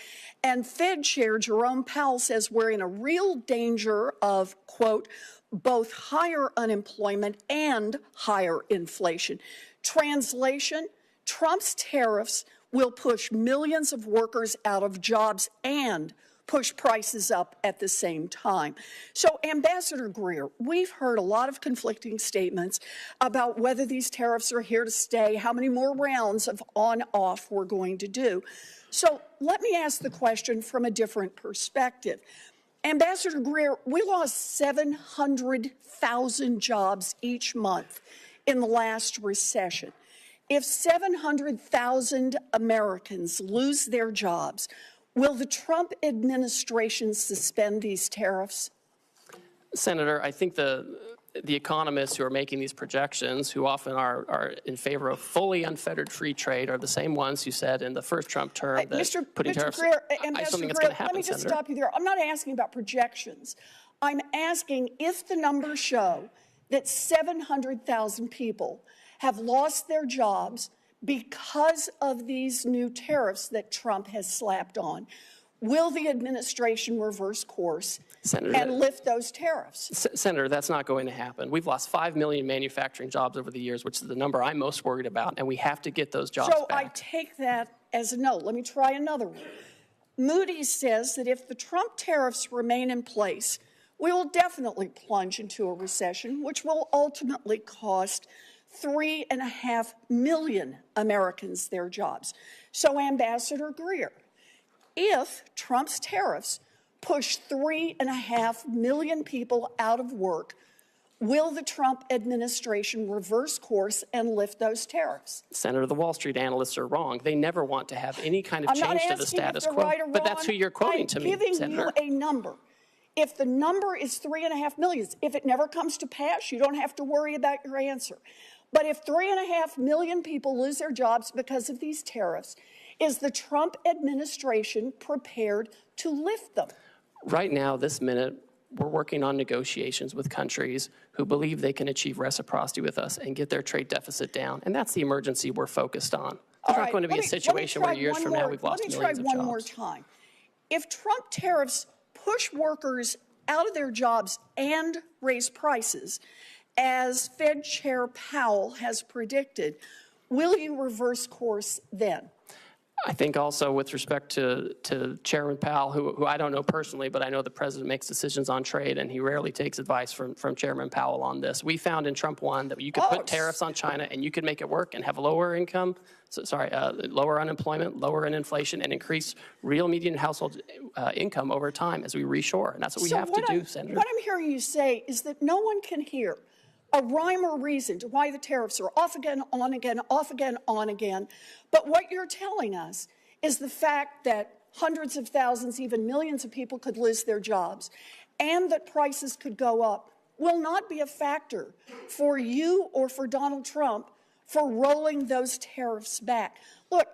Speaker 18: And Fed Chair Jerome Powell says we're in a real danger of, quote, both higher unemployment and higher inflation. Translation, Trump's tariffs will push millions of workers out of jobs and push prices up at the same time. So, Ambassador Greer, we've heard a lot of conflicting statements about whether these tariffs are here to stay, how many more rounds of on-off we're going to do. So let me ask the question from a different perspective. Ambassador Greer, we lost 700,000 jobs each month in the last recession. If 700,000 Americans lose their jobs, will the Trump administration suspend these tariffs?
Speaker 2: Senator, I think the economists who are making these projections, who often are in favor of fully unfettered free trade, are the same ones who said in the first Trump term that putting tariffs.
Speaker 18: Greer,
Speaker 2: I
Speaker 18: Ambassador
Speaker 2: something that's
Speaker 18: Greer,
Speaker 2: going to happen,
Speaker 18: let me just
Speaker 2: Senator.
Speaker 18: stop you there. I'm not asking about projections. I'm asking if the numbers show that 700,000 people have lost their jobs because of these new tariffs that Trump has slapped on. Will the administration reverse course
Speaker 2: Senator,
Speaker 18: and lift those tariffs?
Speaker 2: Senator, that's not going to happen. We've lost 5 million manufacturing jobs over the years, which is the number I'm most worried about, and we have to get those jobs
Speaker 18: So
Speaker 2: back.
Speaker 18: I take that as a no. Let me try another one. Moody's says that if the Trump tariffs remain in place, we will definitely plunge into a recession, which will ultimately cost 3.5 million Americans their jobs. So, Ambassador Greer, if Trump's tariffs push 3.5 million people out of work, will the Trump administration reverse course and lift those tariffs?
Speaker 2: Senator, the Wall Street analysts are wrong. They never want to have any kind of
Speaker 18: I'm not
Speaker 2: change to the
Speaker 18: asking if
Speaker 2: status
Speaker 18: they're
Speaker 2: quo.
Speaker 18: right or
Speaker 2: But that's who
Speaker 18: wrong.
Speaker 2: you're quoting to me,
Speaker 18: I'm giving
Speaker 2: Senator.
Speaker 18: you a number. If the number is 3.5 million, if it never comes to pass, you don't have to worry about your answer. But if 3.5 million people lose their jobs because of these tariffs, is the Trump administration prepared to lift them?
Speaker 2: Right now, this minute, we're working on negotiations with countries who believe they can achieve reciprocity with us and get their trade deficit down. And that's the emergency we're focused on. There's not going to be a situation where years from now we've lost millions of jobs.
Speaker 18: Let me try one more time. If Trump tariffs push workers out of their jobs and raise prices, as Fed Chair Powell has predicted, will you reverse course then?
Speaker 2: I think also with respect to Chairman Powell, who I don't know personally, but I know the president makes decisions on trade, and he rarely takes advice from Chairman Powell on this. We found in Trump 1 that you could put tariffs on China and you could make it work and have lower income, lower unemployment, lower inflation, and increase real median household income over time as we reshore. And that's what we have to do, Senator.
Speaker 18: What I'm hearing you say is that no one can hear a rhyme or reason to why the tariffs are off again, on again, off again, on again. But what you're telling us is the fact that hundreds of thousands, even millions of people could lose their jobs and that prices could go up will not be a factor for you or for Donald Trump for rolling those tariffs back. Look,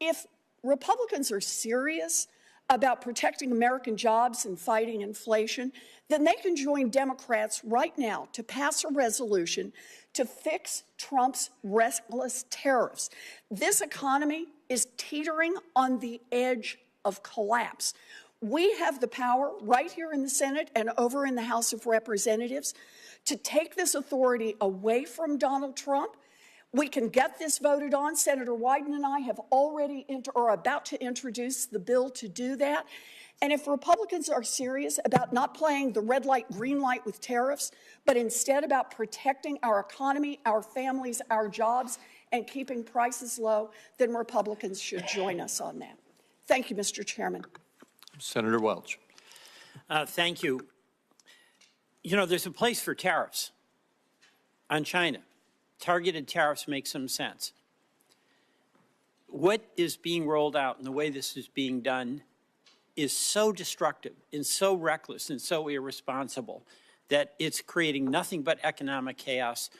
Speaker 18: if Republicans are serious about protecting American jobs and fighting inflation, then they can join Democrats right now to pass a resolution to fix Trump's reckless tariffs. This economy is teetering on the edge of collapse. We have the power right here in the Senate and over in the House of Representatives to take this authority away from Donald Trump. We can get this voted on. Senator Wyden and I have already are about to introduce the bill to do that. And if Republicans are serious about not playing the red light, green light with tariffs, but instead about protecting our economy, our families, our jobs, and keeping prices low, then Republicans should join us on that. Thank you, Mr. Chairman.
Speaker 3: Senator Welch.
Speaker 19: Thank you. You know, there's a place for tariffs on China. Targeted tariffs make some sense. What is being rolled out and the way this is being done is so destructive and so reckless and so irresponsible that it's creating nothing but economic chaos,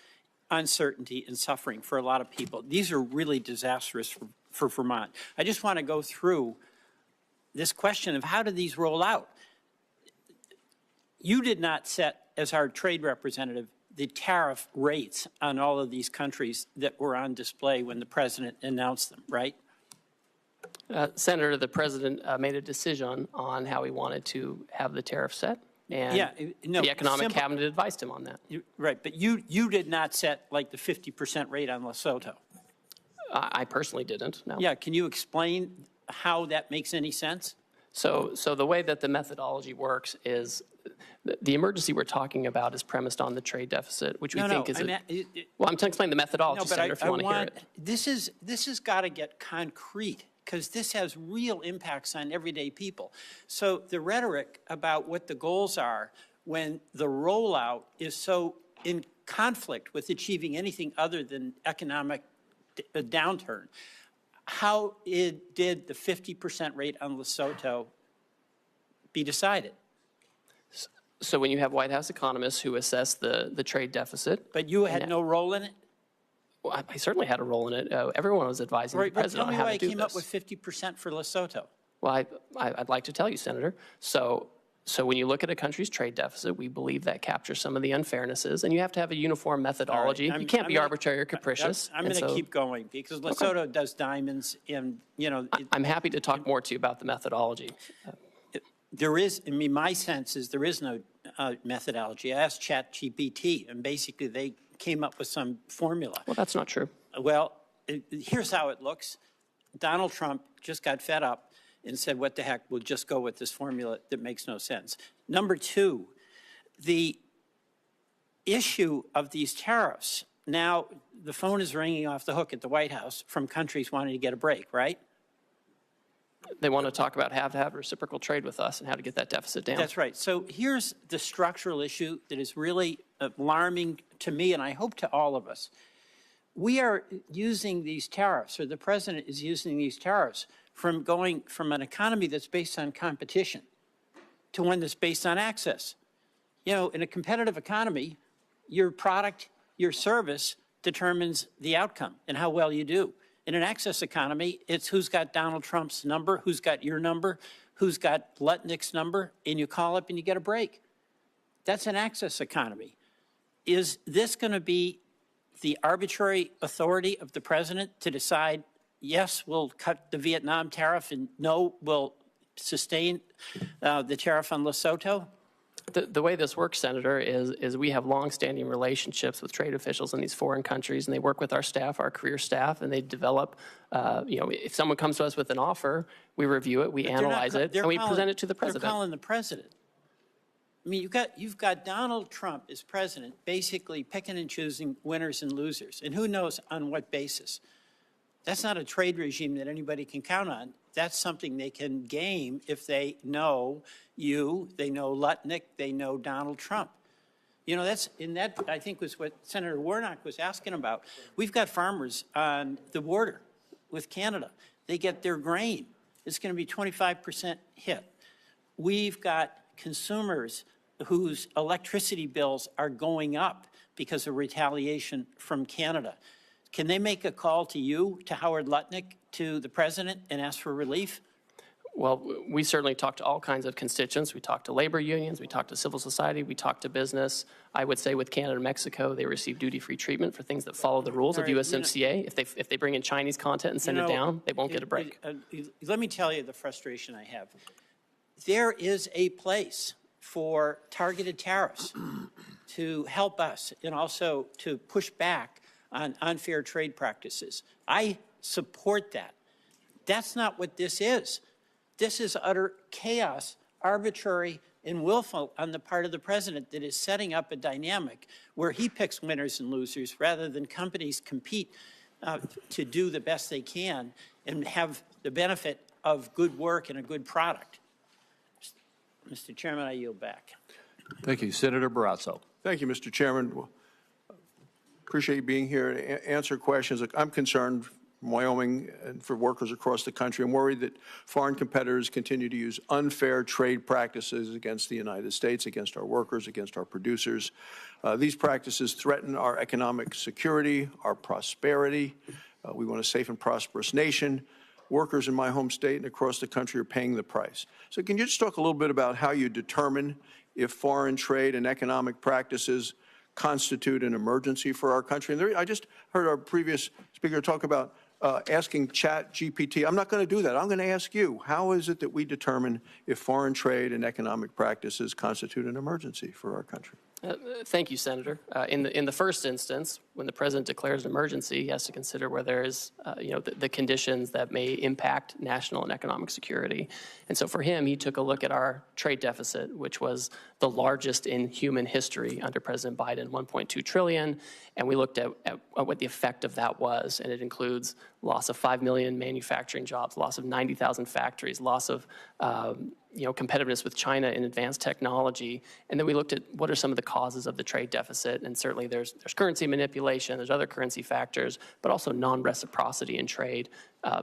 Speaker 19: uncertainty, and suffering for a lot of people. These are really disastrous for Vermont. I just want to go through this question of how do these roll out? You did not set, as our trade representative, the tariff rates on all of these countries that were on display when the president announced them, right?
Speaker 2: Senator, the president made a decision on how he wanted to have the tariff set, and the economic cabinet advised him on that.
Speaker 19: Right, but you did not set like the 50% rate on Lesotho.
Speaker 2: I personally didn't, no.
Speaker 19: Yeah, can you explain how that makes any sense?
Speaker 2: So the way that the methodology works is the emergency we're talking about is premised on the trade deficit, which we think is well, I'm trying to explain the methodology, Senator, if you want to hear it.
Speaker 19: This has got to get concrete, because this has real impacts on everyday people. So the rhetoric about what the goals are when the rollout is so in conflict with achieving anything other than economic downturn, how did the 50% rate on Lesotho be decided?
Speaker 2: So when you have White House economists who assess the trade deficit.
Speaker 19: But you had no role in it?
Speaker 2: Well, I certainly had a role in it. Everyone was advising the president on how to do this.
Speaker 19: Tell me why I came up with 50% for Lesotho.
Speaker 2: Well, I'd like to tell you, Senator. So when you look at a country's trade deficit, we believe that captures some of the unfairnesses, and you have to have a uniform methodology. You can't be arbitrary or capricious.
Speaker 19: I'm going to keep going, because Lesotho does diamonds, and, you know.
Speaker 2: I'm happy to talk more to you about the methodology.
Speaker 19: There is, I mean, my sense is there is no methodology. I asked ChatGPT, and basically they came up with some formula.
Speaker 2: Well, that's not true.
Speaker 19: Well, here's how it looks. Donald Trump just got fed up and said, what the heck, we'll just go with this formula that makes no sense. Number two, the issue of these tariffs. Now, the phone is ringing off the hook at the White House from countries wanting to get a break, right?
Speaker 2: They want to talk about how to have reciprocal trade with us and how to get that deficit down.
Speaker 19: That's right. So here's the structural issue that is really alarming to me, and I hope to all of us. We are using these tariffs, or the president is using these tariffs, from going from an economy that's based on competition to one that's based on access. You know, in a competitive economy, your product, your service determines the outcome and how well you do. In an access economy, it's who's got Donald Trump's number, who's got your number, who's got Lutnick's number, and you call up and you get a break. That's an access economy. Is this going to be the arbitrary authority of the president to decide, yes, we'll cut the Vietnam tariff, and no, we'll sustain the tariff on Lesotho?
Speaker 2: The way this works, Senator, is we have longstanding relationships with trade officials in these foreign countries, and they work with our staff, our career staff, and they develop, you know, if someone comes to us with an offer, we review it, we analyze it, and we present it to the president.
Speaker 19: They're calling the president. I mean, you've got Donald Trump as president basically picking and choosing winners and losers, and who knows on what basis. That's not a trade regime that anybody can count on. That's something they can game if they know you, they know Lutnick, they know Donald Trump. You know, that I think was what Senator Warnock was asking about. We've got farmers on the border with Canada. They get their grain. It's going to be 25% hit. We've got consumers whose electricity bills are going up because of retaliation from Canada. Can they make a call to you, to Howard Lutnick, to the president, and ask for relief?
Speaker 2: Well, we certainly talk to all kinds of constituents. We talk to labor unions, we talk to civil society, we talk to business. I would say with Canada and Mexico, they receive duty-free treatment for things that follow the rules of USMCA. If they bring in Chinese content and send it down, they won't get a break.
Speaker 19: Let me tell you the frustration I have. There is a place for targeted tariffs to help us and also to push back on unfair trade practices. I support that. That's not what this is. This is utter chaos, arbitrary and willful on the part of the president that is setting up a dynamic where he picks winners and losers rather than companies compete to do the best they can and have the benefit of good work and a good product. Mr. Chairman, I yield back.
Speaker 3: Thank you. Senator Barrasso.
Speaker 1: Thank you, Mr. Chairman. Appreciate you being here to answer questions. I'm concerned from Wyoming and for workers across the country. I'm worried that foreign competitors continue to use unfair trade practices against the United States, against our workers, against our producers. These practices threaten our economic security, our prosperity. We want a safe and prosperous nation. Workers in my home state and across the country are paying the price. So can you just talk a little bit about how you determine if foreign trade and economic practices
Speaker 3: constitute an emergency for our country. And I just heard our previous speaker talk about asking ChatGPT. I'm not going to do that. I'm going to ask you, how is it that we determine if foreign trade and economic practices constitute an emergency for our country?
Speaker 2: Thank you, Senator. In the first instance, when the president declares an emergency, he has to consider where there is, the conditions that may impact national and economic security. And so for him, he took a look at our trade deficit, which was the largest in human history under President Biden, 1.2 trillion. And we looked at what the effect of that was. And it includes loss of 5 million manufacturing jobs, loss of 90,000 factories, loss of competitiveness with China in advanced technology. And then we looked at what are some of the causes of the trade deficit. And certainly there's currency manipulation, there's other currency factors, but also non-reciprocity in trade,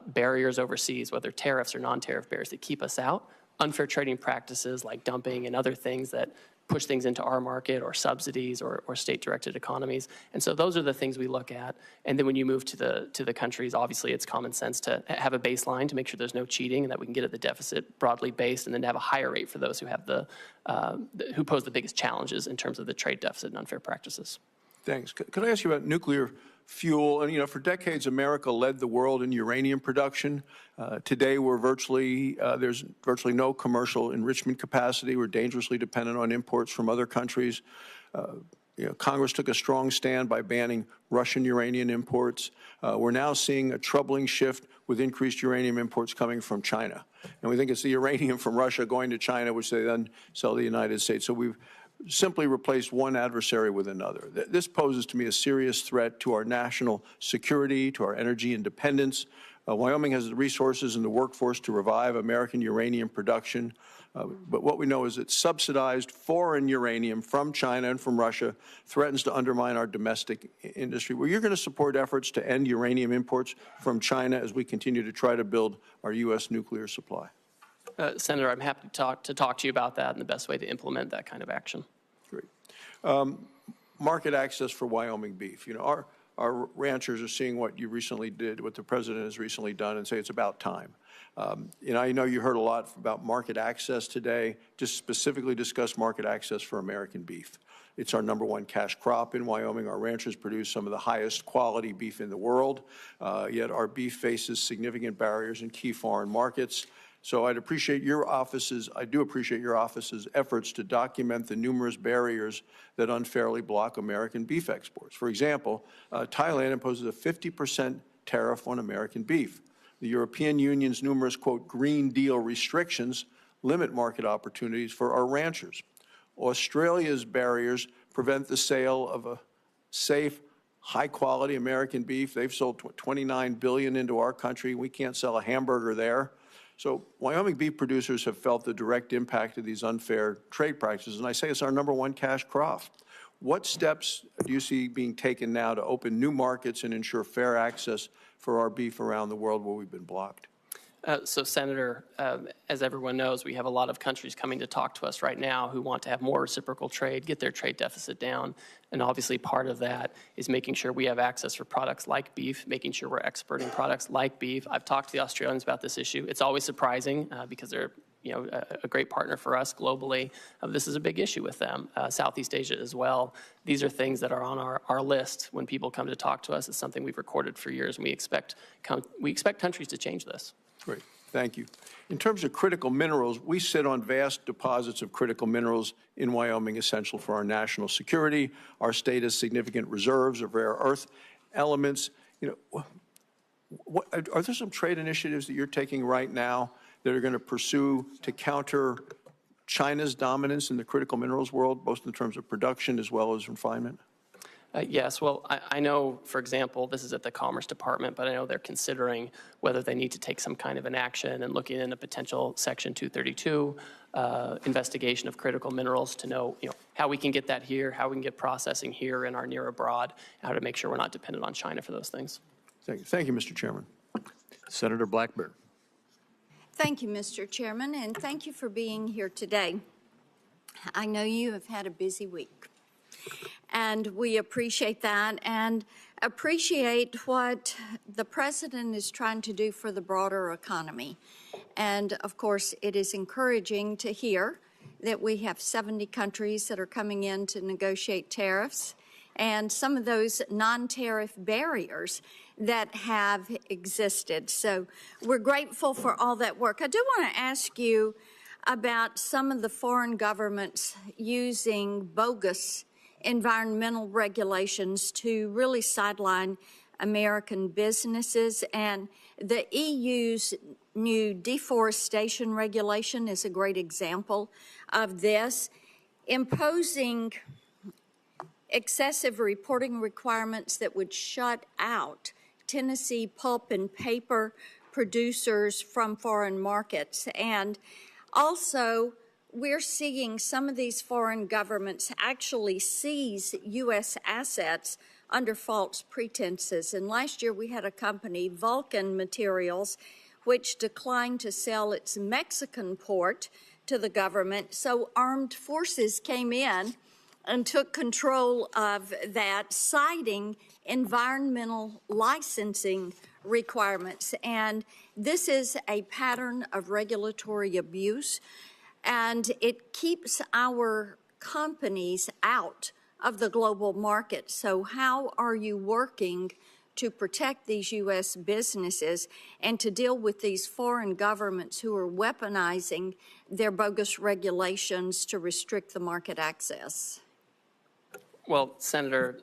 Speaker 2: barriers overseas, whether tariffs or non-tariff barriers that keep us out, unfair trading practices like dumping and other things that push things into our market, or subsidies, or state-directed economies. And so those are the things we look at. And then when you move to the countries, obviously it's common sense to have a baseline to make sure there's no cheating and that we can get at the deficit broadly based, and then to have a higher rate for those who have who pose the biggest challenges in terms of the trade deficit and unfair practices.
Speaker 3: Thanks. Could I ask you about nuclear fuel? And, for decades, America led the world in uranium production. Today, there's virtually no commercial enrichment capacity. We're dangerously dependent on imports from other countries. Congress took a strong stand by banning Russian uranium imports. We're now seeing a troubling shift with increased uranium imports coming from China. And we think it's the uranium from Russia going to China, which they then sell to the United States. So we've simply replaced one adversary with another. This poses to me a serious threat to our national security, to our energy independence. Wyoming has the resources and the workforce to revive American uranium production. But what we know is that subsidized foreign uranium from China and from Russia threatens to undermine our domestic industry. Well, you're going to support efforts to end uranium imports from China as we continue to try to build our U.S. nuclear supply.
Speaker 2: Senator, I'm happy to talk to you about that and the best way to implement that kind of action.
Speaker 3: Great. Market access for Wyoming beef. Our ranchers are seeing what you recently did, what the president has recently done, and say it's about time. I know you heard a lot about market access today. Just specifically discuss market access for American beef. It's our #1 cash crop in Wyoming. Our ranchers produce some of the highest quality beef in the world, yet our beef faces significant barriers in key foreign markets. So I do appreciate your office's efforts to document the numerous barriers that unfairly block American beef exports. For example, Thailand imposes a 50% tariff on American beef. The European Union's numerous, quote, Green Deal restrictions limit market opportunities for our ranchers. Australia's barriers prevent the sale of a safe, high-quality American beef. They've sold $29 billion into our country. We can't sell a hamburger there. So Wyoming beef producers have felt the direct impact of these unfair trade practices, and I say it's our #1 cash crop. What steps do you see being taken now to open new markets and ensure fair access for our beef around the world where we've been blocked?
Speaker 2: So, Senator, as everyone knows, we have a lot of countries coming to talk to us right now who want to have more reciprocal trade, get their trade deficit down. And obviously part of that is making sure we have access for products like beef, making sure we're exporting products like beef. I've talked to the Australians about this issue. It's always surprising because they're a great partner for us globally. This is a big issue with them. Southeast Asia as well. These are things that are on our list when people come to talk to us. It's something we've recorded for years, and we expect countries to change this.
Speaker 3: Great. Thank you. In terms of critical minerals, we sit on vast deposits of critical minerals in Wyoming essential for our national security. Our state has significant reserves of rare earth elements. Are there some trade initiatives that you're taking right now that are going to pursue to counter China's dominance in the critical minerals world, both in terms of production as well as refinement?
Speaker 2: Yes, well, I know, for example, this is at the Commerce Department, but I know they're considering whether they need to take some kind of an action and looking in a potential Section 232 investigation of critical minerals to know, how we can get that here, how we can get processing here in our near abroad, how to make sure we're not dependent on China for those things.
Speaker 3: Thank you, Mr. Chairman. Senator Blackburn.
Speaker 20: Thank you, Mr. Chairman, and thank you for being here today. I know you have had a busy week. And we appreciate that and appreciate what the president is trying to do for the broader economy. And of course, it is encouraging to hear that we have 70 countries that are coming in to negotiate tariffs. and some of those non-tariff barriers that have existed. So we're grateful for all that work. I do want to ask you about some of the foreign governments using bogus environmental regulations to really sideline American businesses. And the EU's new deforestation regulation is a great example of this, imposing excessive reporting requirements that would shut out Tennessee pulp and paper producers from foreign markets. And also, we're seeing some of these foreign governments actually seize U.S. assets under false pretenses. And last year we had a company, Vulcan Materials, which declined to sell its Mexican port to the government. So armed forces came in and took control of that, citing environmental licensing requirements. And this is a pattern of regulatory abuse, and it keeps our companies out of the global market. So how are you working to protect these U.S. businesses and to deal with these foreign governments who are weaponizing their bogus regulations to restrict the market access?
Speaker 2: Well, Senator,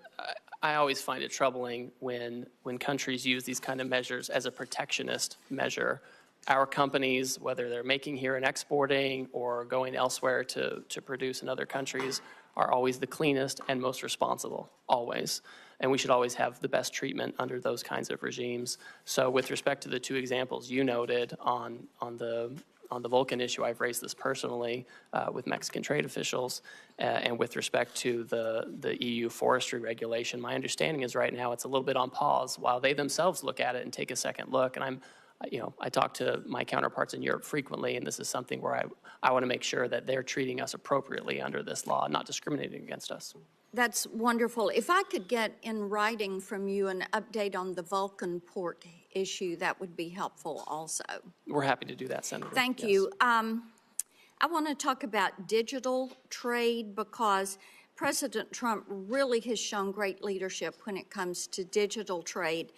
Speaker 2: I always find it troubling when countries use these kind of measures as a protectionist measure. Our companies, whether they're making here and exporting or going elsewhere to produce in other countries, are always the cleanest and most responsible, always. And we should always have the best treatment under those kinds of regimes. So with respect to the two examples you noted on the Vulcan issue, I've raised this personally with Mexican trade officials. And with respect to the EU forestry regulation, my understanding is right now it's a little bit on pause while they themselves look at it and take a second look. And I talk to my counterparts in Europe frequently, and this is something where I want to make sure that they're treating us appropriately under this law, not discriminating against us.
Speaker 20: That's wonderful. If I could get in writing from you an update on the Vulcan port issue, that would be helpful also.
Speaker 2: We're happy to do that, Senator.
Speaker 20: Thank you. I want to talk about digital trade because President Trump really has shown great leadership when it comes to digital trade.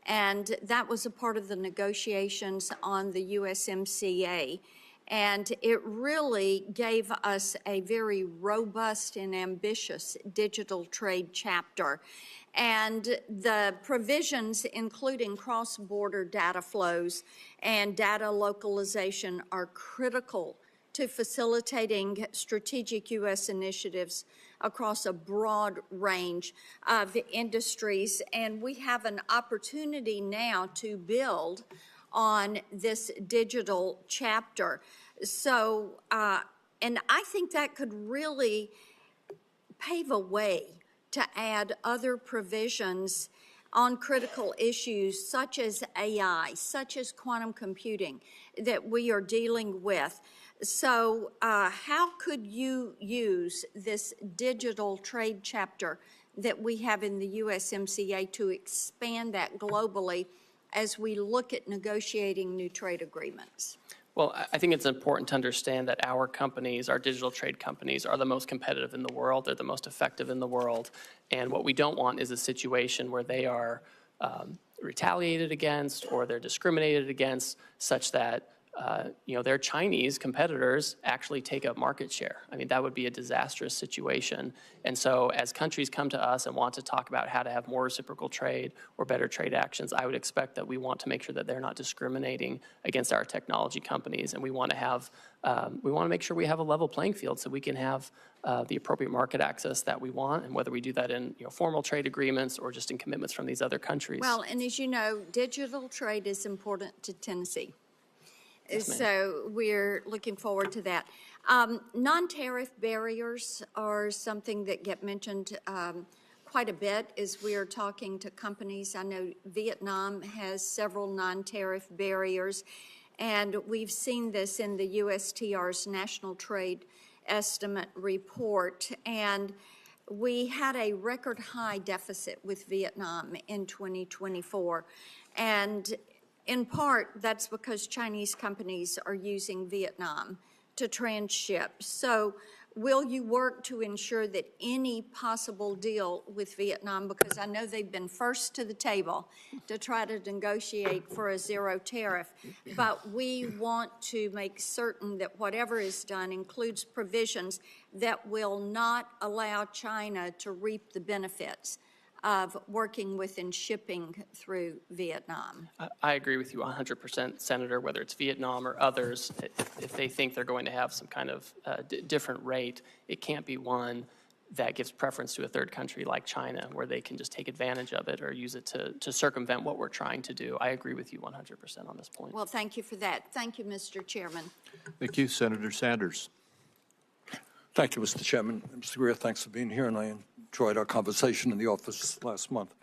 Speaker 20: And that was a part of the negotiations on the USMCA. And it really gave us a very robust and ambitious digital trade chapter. And the provisions, including cross-border data flows and data localization, are critical to facilitating strategic U.S. initiatives across a broad range of industries. And we have an opportunity now to build on this digital chapter. So, and I think that could really pave a way to add other provisions on critical issues such as AI, such as quantum computing that we are dealing with. So how could you use this digital trade chapter that we have in the USMCA to expand that globally as we look at negotiating new trade agreements?
Speaker 2: Well, I think it's important to understand that our companies, our digital trade companies, are the most competitive in the world. They're the most effective in the world. And what we don't want is a situation where they are retaliated against or they're discriminated against such that their Chinese competitors actually take up market share. I mean, that would be a disastrous situation. And so as countries come to us and want to talk about how to have more reciprocal trade or better trade actions, I would expect that we want to make sure that they're not discriminating against our technology companies. And we want to make sure we have a level playing field so we can have the appropriate market access that we want, and whether we do that in formal trade agreements or just in commitments from these other countries.
Speaker 20: Well, and as you know, digital trade is important to Tennessee. So we're looking forward to that. Non-tariff barriers are something that get mentioned quite a bit as we are talking to companies. I know Vietnam has several non-tariff barriers, and we've seen this in the USTR's National Trade Estimate report. And we had a record high deficit with Vietnam in 2024. And in part, that's because Chinese companies are using Vietnam to transship. So Will you work to ensure that any possible deal with Vietnam, because I know they've been first to the table to try to negotiate for a zero tariff, but we want to make certain that whatever is done includes provisions that will not allow China to reap the benefits of working with and shipping through Vietnam?
Speaker 2: I agree with you 100%, Senator, whether it's Vietnam or others. If they think they're going to have some kind of different rate, it can't be one that gives preference to a third country like China, where they can just take advantage of it or use it to circumvent what we're trying to do. I agree with you 100% on this point.
Speaker 20: Well, thank you for that. Thank you, Mr. Chairman.
Speaker 3: Thank you, Senator Sanders.
Speaker 21: Thank you, Mr. Chairman. Mr. Greer, thanks for being here, and I enjoyed our conversation in the office last month.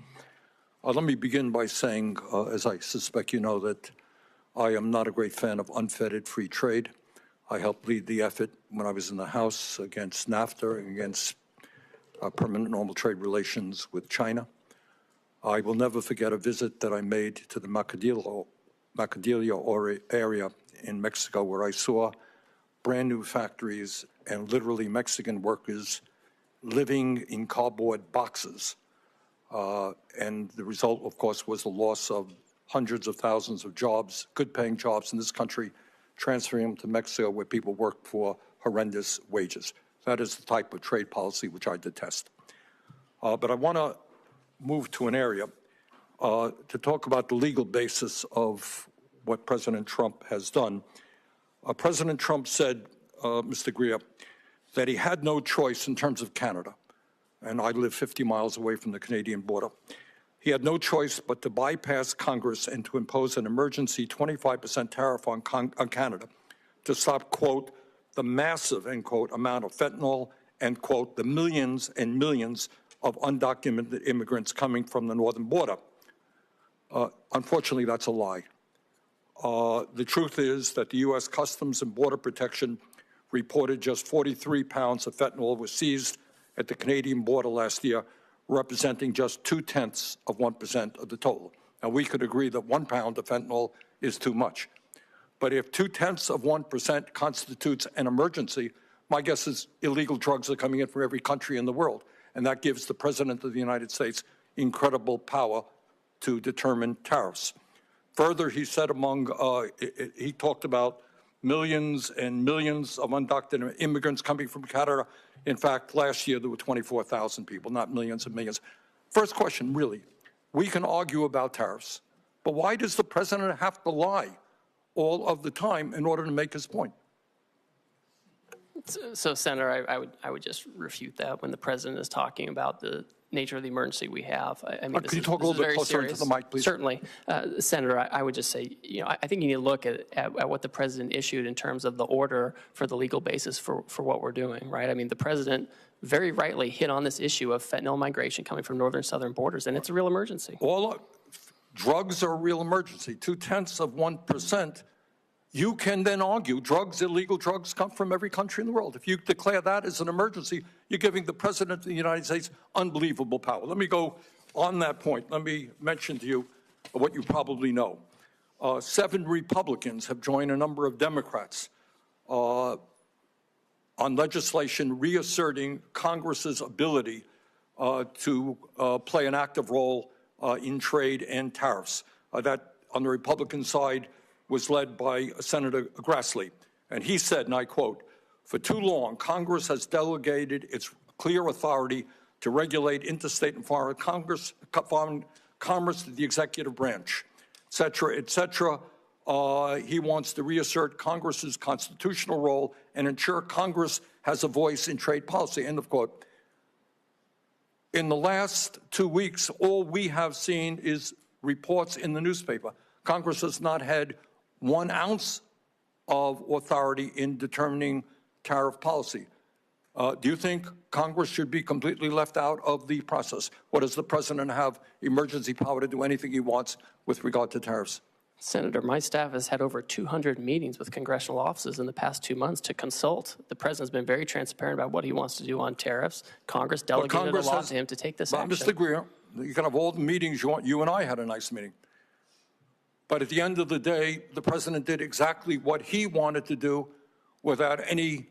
Speaker 21: Let me begin by saying, as I suspect you know, that I am not a great fan of unfettered free trade. I helped lead the effort when I was in the House against NAFTA and against permanent normal trade relations with China. I will never forget a visit that I made to the Macadillo area in Mexico, where I saw brand new factories and literally Mexican workers living in cardboard boxes. And the result, of course, was the loss of hundreds of thousands of jobs, good-paying jobs in this country, transferring them to Mexico where people work for horrendous wages. That is the type of trade policy which I detest. But I want to move to an area to talk about the legal basis of what President Trump has done. President Trump said, Mr. Greer, that he had no choice in terms of Canada, and I live 50 miles away from the Canadian border. He had no choice but to bypass Congress and to impose an emergency 25% tariff on Canada to stop, quote, the massive, end quote, amount of fentanyl and, quote, the millions and millions of undocumented immigrants coming from the northern border. Unfortunately, that's a lie. The truth is that the U.S. Customs and Border Protection reported just 43 pounds of fentanyl was seized at the Canadian border last year, representing just 0.2% of the total. Now, we could agree that 1 pound of fentanyl is too much. But if 0.2% constitutes an emergency, my guess is illegal drugs are coming in from every country in the world. And that gives the President of the United States incredible power to determine tariffs. Further, he said he talked about millions and millions of undocumented immigrants coming from Canada. In fact, last year there were 24,000 people, not millions and millions. First question, really, we can argue about tariffs, but why does the president have to lie all of the time in order to make his point?
Speaker 2: So, Senator, I would just refute that when the president is talking about the nature of the emergency we have. I mean,
Speaker 21: Could you talk a little bit closer into the mic, please?
Speaker 2: Certainly. Senator, I would just say, I think you need to look at what the president issued in terms of the order for the legal basis for what we're doing, right? I mean, the president very rightly hit on this issue of fentanyl migration coming from northern southern borders, and it's a real emergency.
Speaker 21: Drugs are a real emergency. 0.2%. You can then argue illegal drugs come from every country in the world. If you declare that as an emergency, you're giving the President of the United States unbelievable power. Let me go on that point. Let me mention to you what you probably know. 7 Republicans have joined a number of Democrats on legislation reasserting Congress's ability to play an active role in trade and tariffs. That, on the Republican side, was led by Senator Grassley. And he said, and I quote, "For too long, Congress has delegated its clear authority to regulate interstate and foreign commerce to the executive branch, et cetera, et cetera." He wants to reassert Congress's constitutional role and ensure Congress has a voice in trade policy, end of quote. In the last 2 weeks, all we have seen is reports in the newspaper. Congress has not had 1 ounce of authority in determining tariff policy. Do you think Congress should be completely left out of the process? Or does the president have emergency power to do anything he wants with regard to tariffs?
Speaker 2: Senator, my staff has had over 200 meetings with congressional offices in the past 2 months to consult. The president's been very transparent about what he wants to do on tariffs. Congress delegated a law to him to take this action.
Speaker 21: Mr. Greer, you can have all the meetings you want. You and I had a nice meeting. But at the end of the day, the president did exactly what he wanted to do without any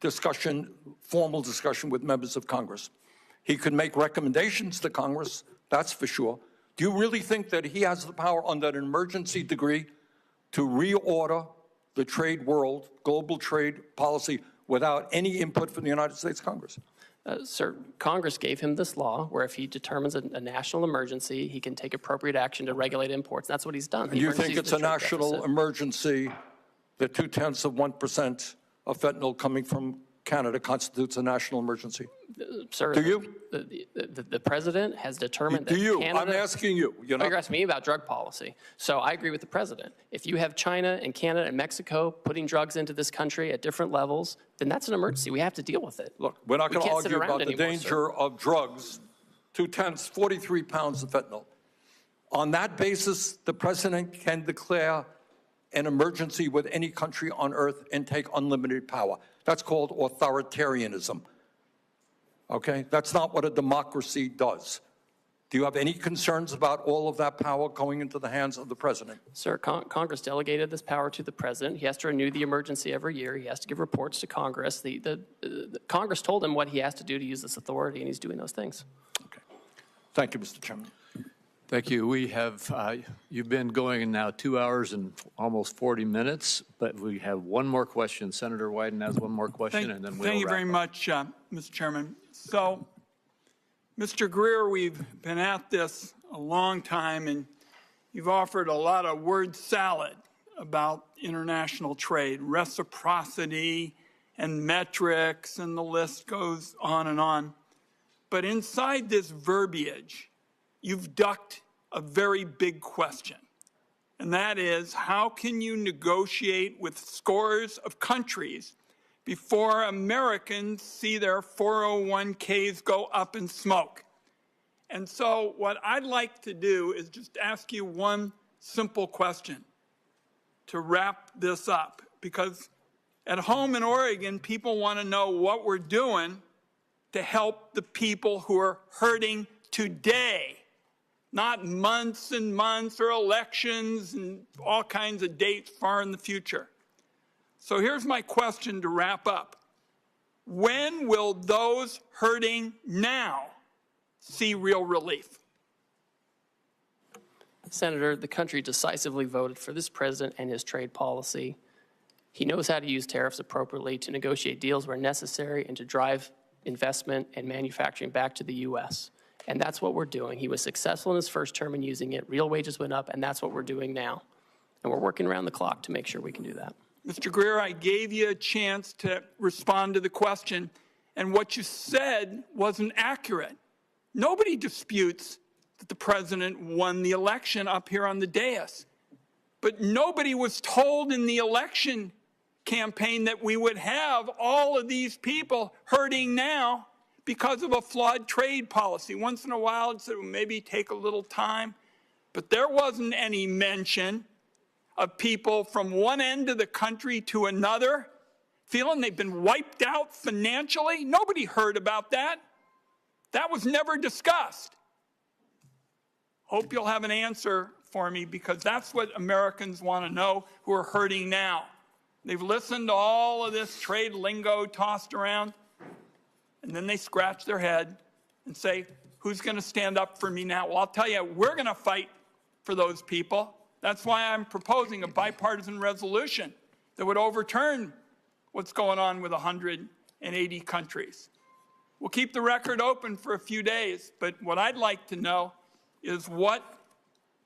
Speaker 21: discussion, formal discussion with members of Congress. He could make recommendations to Congress, that's for sure. Do you really think that he has the power under an emergency degree to reorder the trade world, global trade policy, without any input from the United States Congress?
Speaker 2: Sir, Congress gave him this law where if he determines a national emergency, he can take appropriate action to regulate imports. That's what he's done.
Speaker 21: And you think it's a national emergency that 0.2% of fentanyl coming from Canada constitutes a national emergency?
Speaker 2: Sir,
Speaker 21: do you?
Speaker 2: The president has determined that
Speaker 21: do you?
Speaker 2: Canada,
Speaker 21: I'm asking you. You're
Speaker 2: asking me about drug policy. So I agree with the president. If you have China and Canada and Mexico putting drugs into this country at different levels, then that's an emergency. We have to deal with it.
Speaker 21: Look, we're not going to argue about the
Speaker 2: anymore,
Speaker 21: danger of drugs. 43 pounds of fentanyl. On that basis, the president can declare an emergency with any country on earth and take unlimited power. That's called authoritarianism. Okay? That's not what a democracy does. Do you have any concerns about all of that power going into the hands of the president?
Speaker 2: Sir, Congress delegated this power to the president. He has to renew the emergency every year. He has to give reports to Congress. The Congress told him what he has to do to use this authority, and he's doing those things.
Speaker 21: Okay. Thank you, Mr. Chairman.
Speaker 4: Thank you. We have, you've been going now 2 hours and almost 40 minutes, but we have one more question. Senator Wyden has one more question, and then we'll
Speaker 11: Thank you very much, Mr. Chairman. So, Mr. Greer, we've been at this a long time, and you've offered a lot of word salad about international trade, reciprocity and metrics, and the list goes on and on. But inside this verbiage, you've ducked a very big question, and that is, how can you negotiate with scores of countries before Americans see their 401ks go up in smoke? And so what I'd like to do is just ask you one simple question to wrap this up, because at home in Oregon, people want to know what we're doing to help the people who are hurting today, not months and months or elections and all kinds of dates far in the future. So here's my question to wrap up. When will those hurting now see real relief?
Speaker 2: Senator, the country decisively voted for this president and his trade policy. He knows how to use tariffs appropriately to negotiate deals where necessary and to drive investment and manufacturing back to the U.S. And that's what we're doing. He was successful in his first term in using it. Real wages went up, and that's what we're doing now. And we're working around the clock to make sure we can do that.
Speaker 11: Mr. Greer, I gave you a chance to respond to the question, and what you said wasn't accurate. Nobody disputes that the president won the election up here on the dais. But nobody was told in the election campaign that we would have all of these people hurting now because of a flawed trade policy. Once in a while, it said, well, maybe take a little time. But there wasn't any mention of people from one end of the country to another feeling they've been wiped out financially. Nobody heard about that. That was never discussed. Hope you'll have an answer for me, because that's what Americans want to know who are hurting now. They've listened to all of this trade lingo tossed around, and then they scratch their head and say, who's going to stand up for me now? Well, I'll tell you, we're going to fight for those people. That's why I'm proposing a bipartisan resolution that would overturn what's going on with 180 countries. We'll keep the record open for a few days, but what I'd like to know is what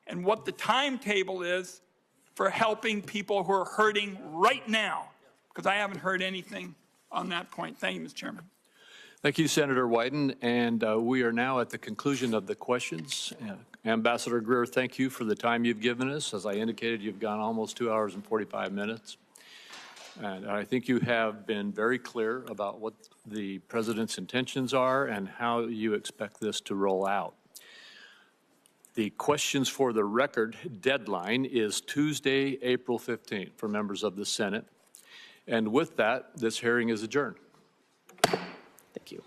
Speaker 11: the timetable is for helping people who are hurting right now, because I haven't heard anything on that point. Thank you, Mr. Chairman.
Speaker 4: Thank you, Senator Wyden. And we are now at the conclusion of the questions. Ambassador Greer, thank you for the time you've given us. As I indicated, you've gone almost 2 hours and 45 minutes. And I think you have been very clear about what the president's intentions are and how you expect this to roll out. The questions for the record deadline is Tuesday, April 15th for members of the Senate. And with that, this hearing is adjourned.
Speaker 2: Thank you.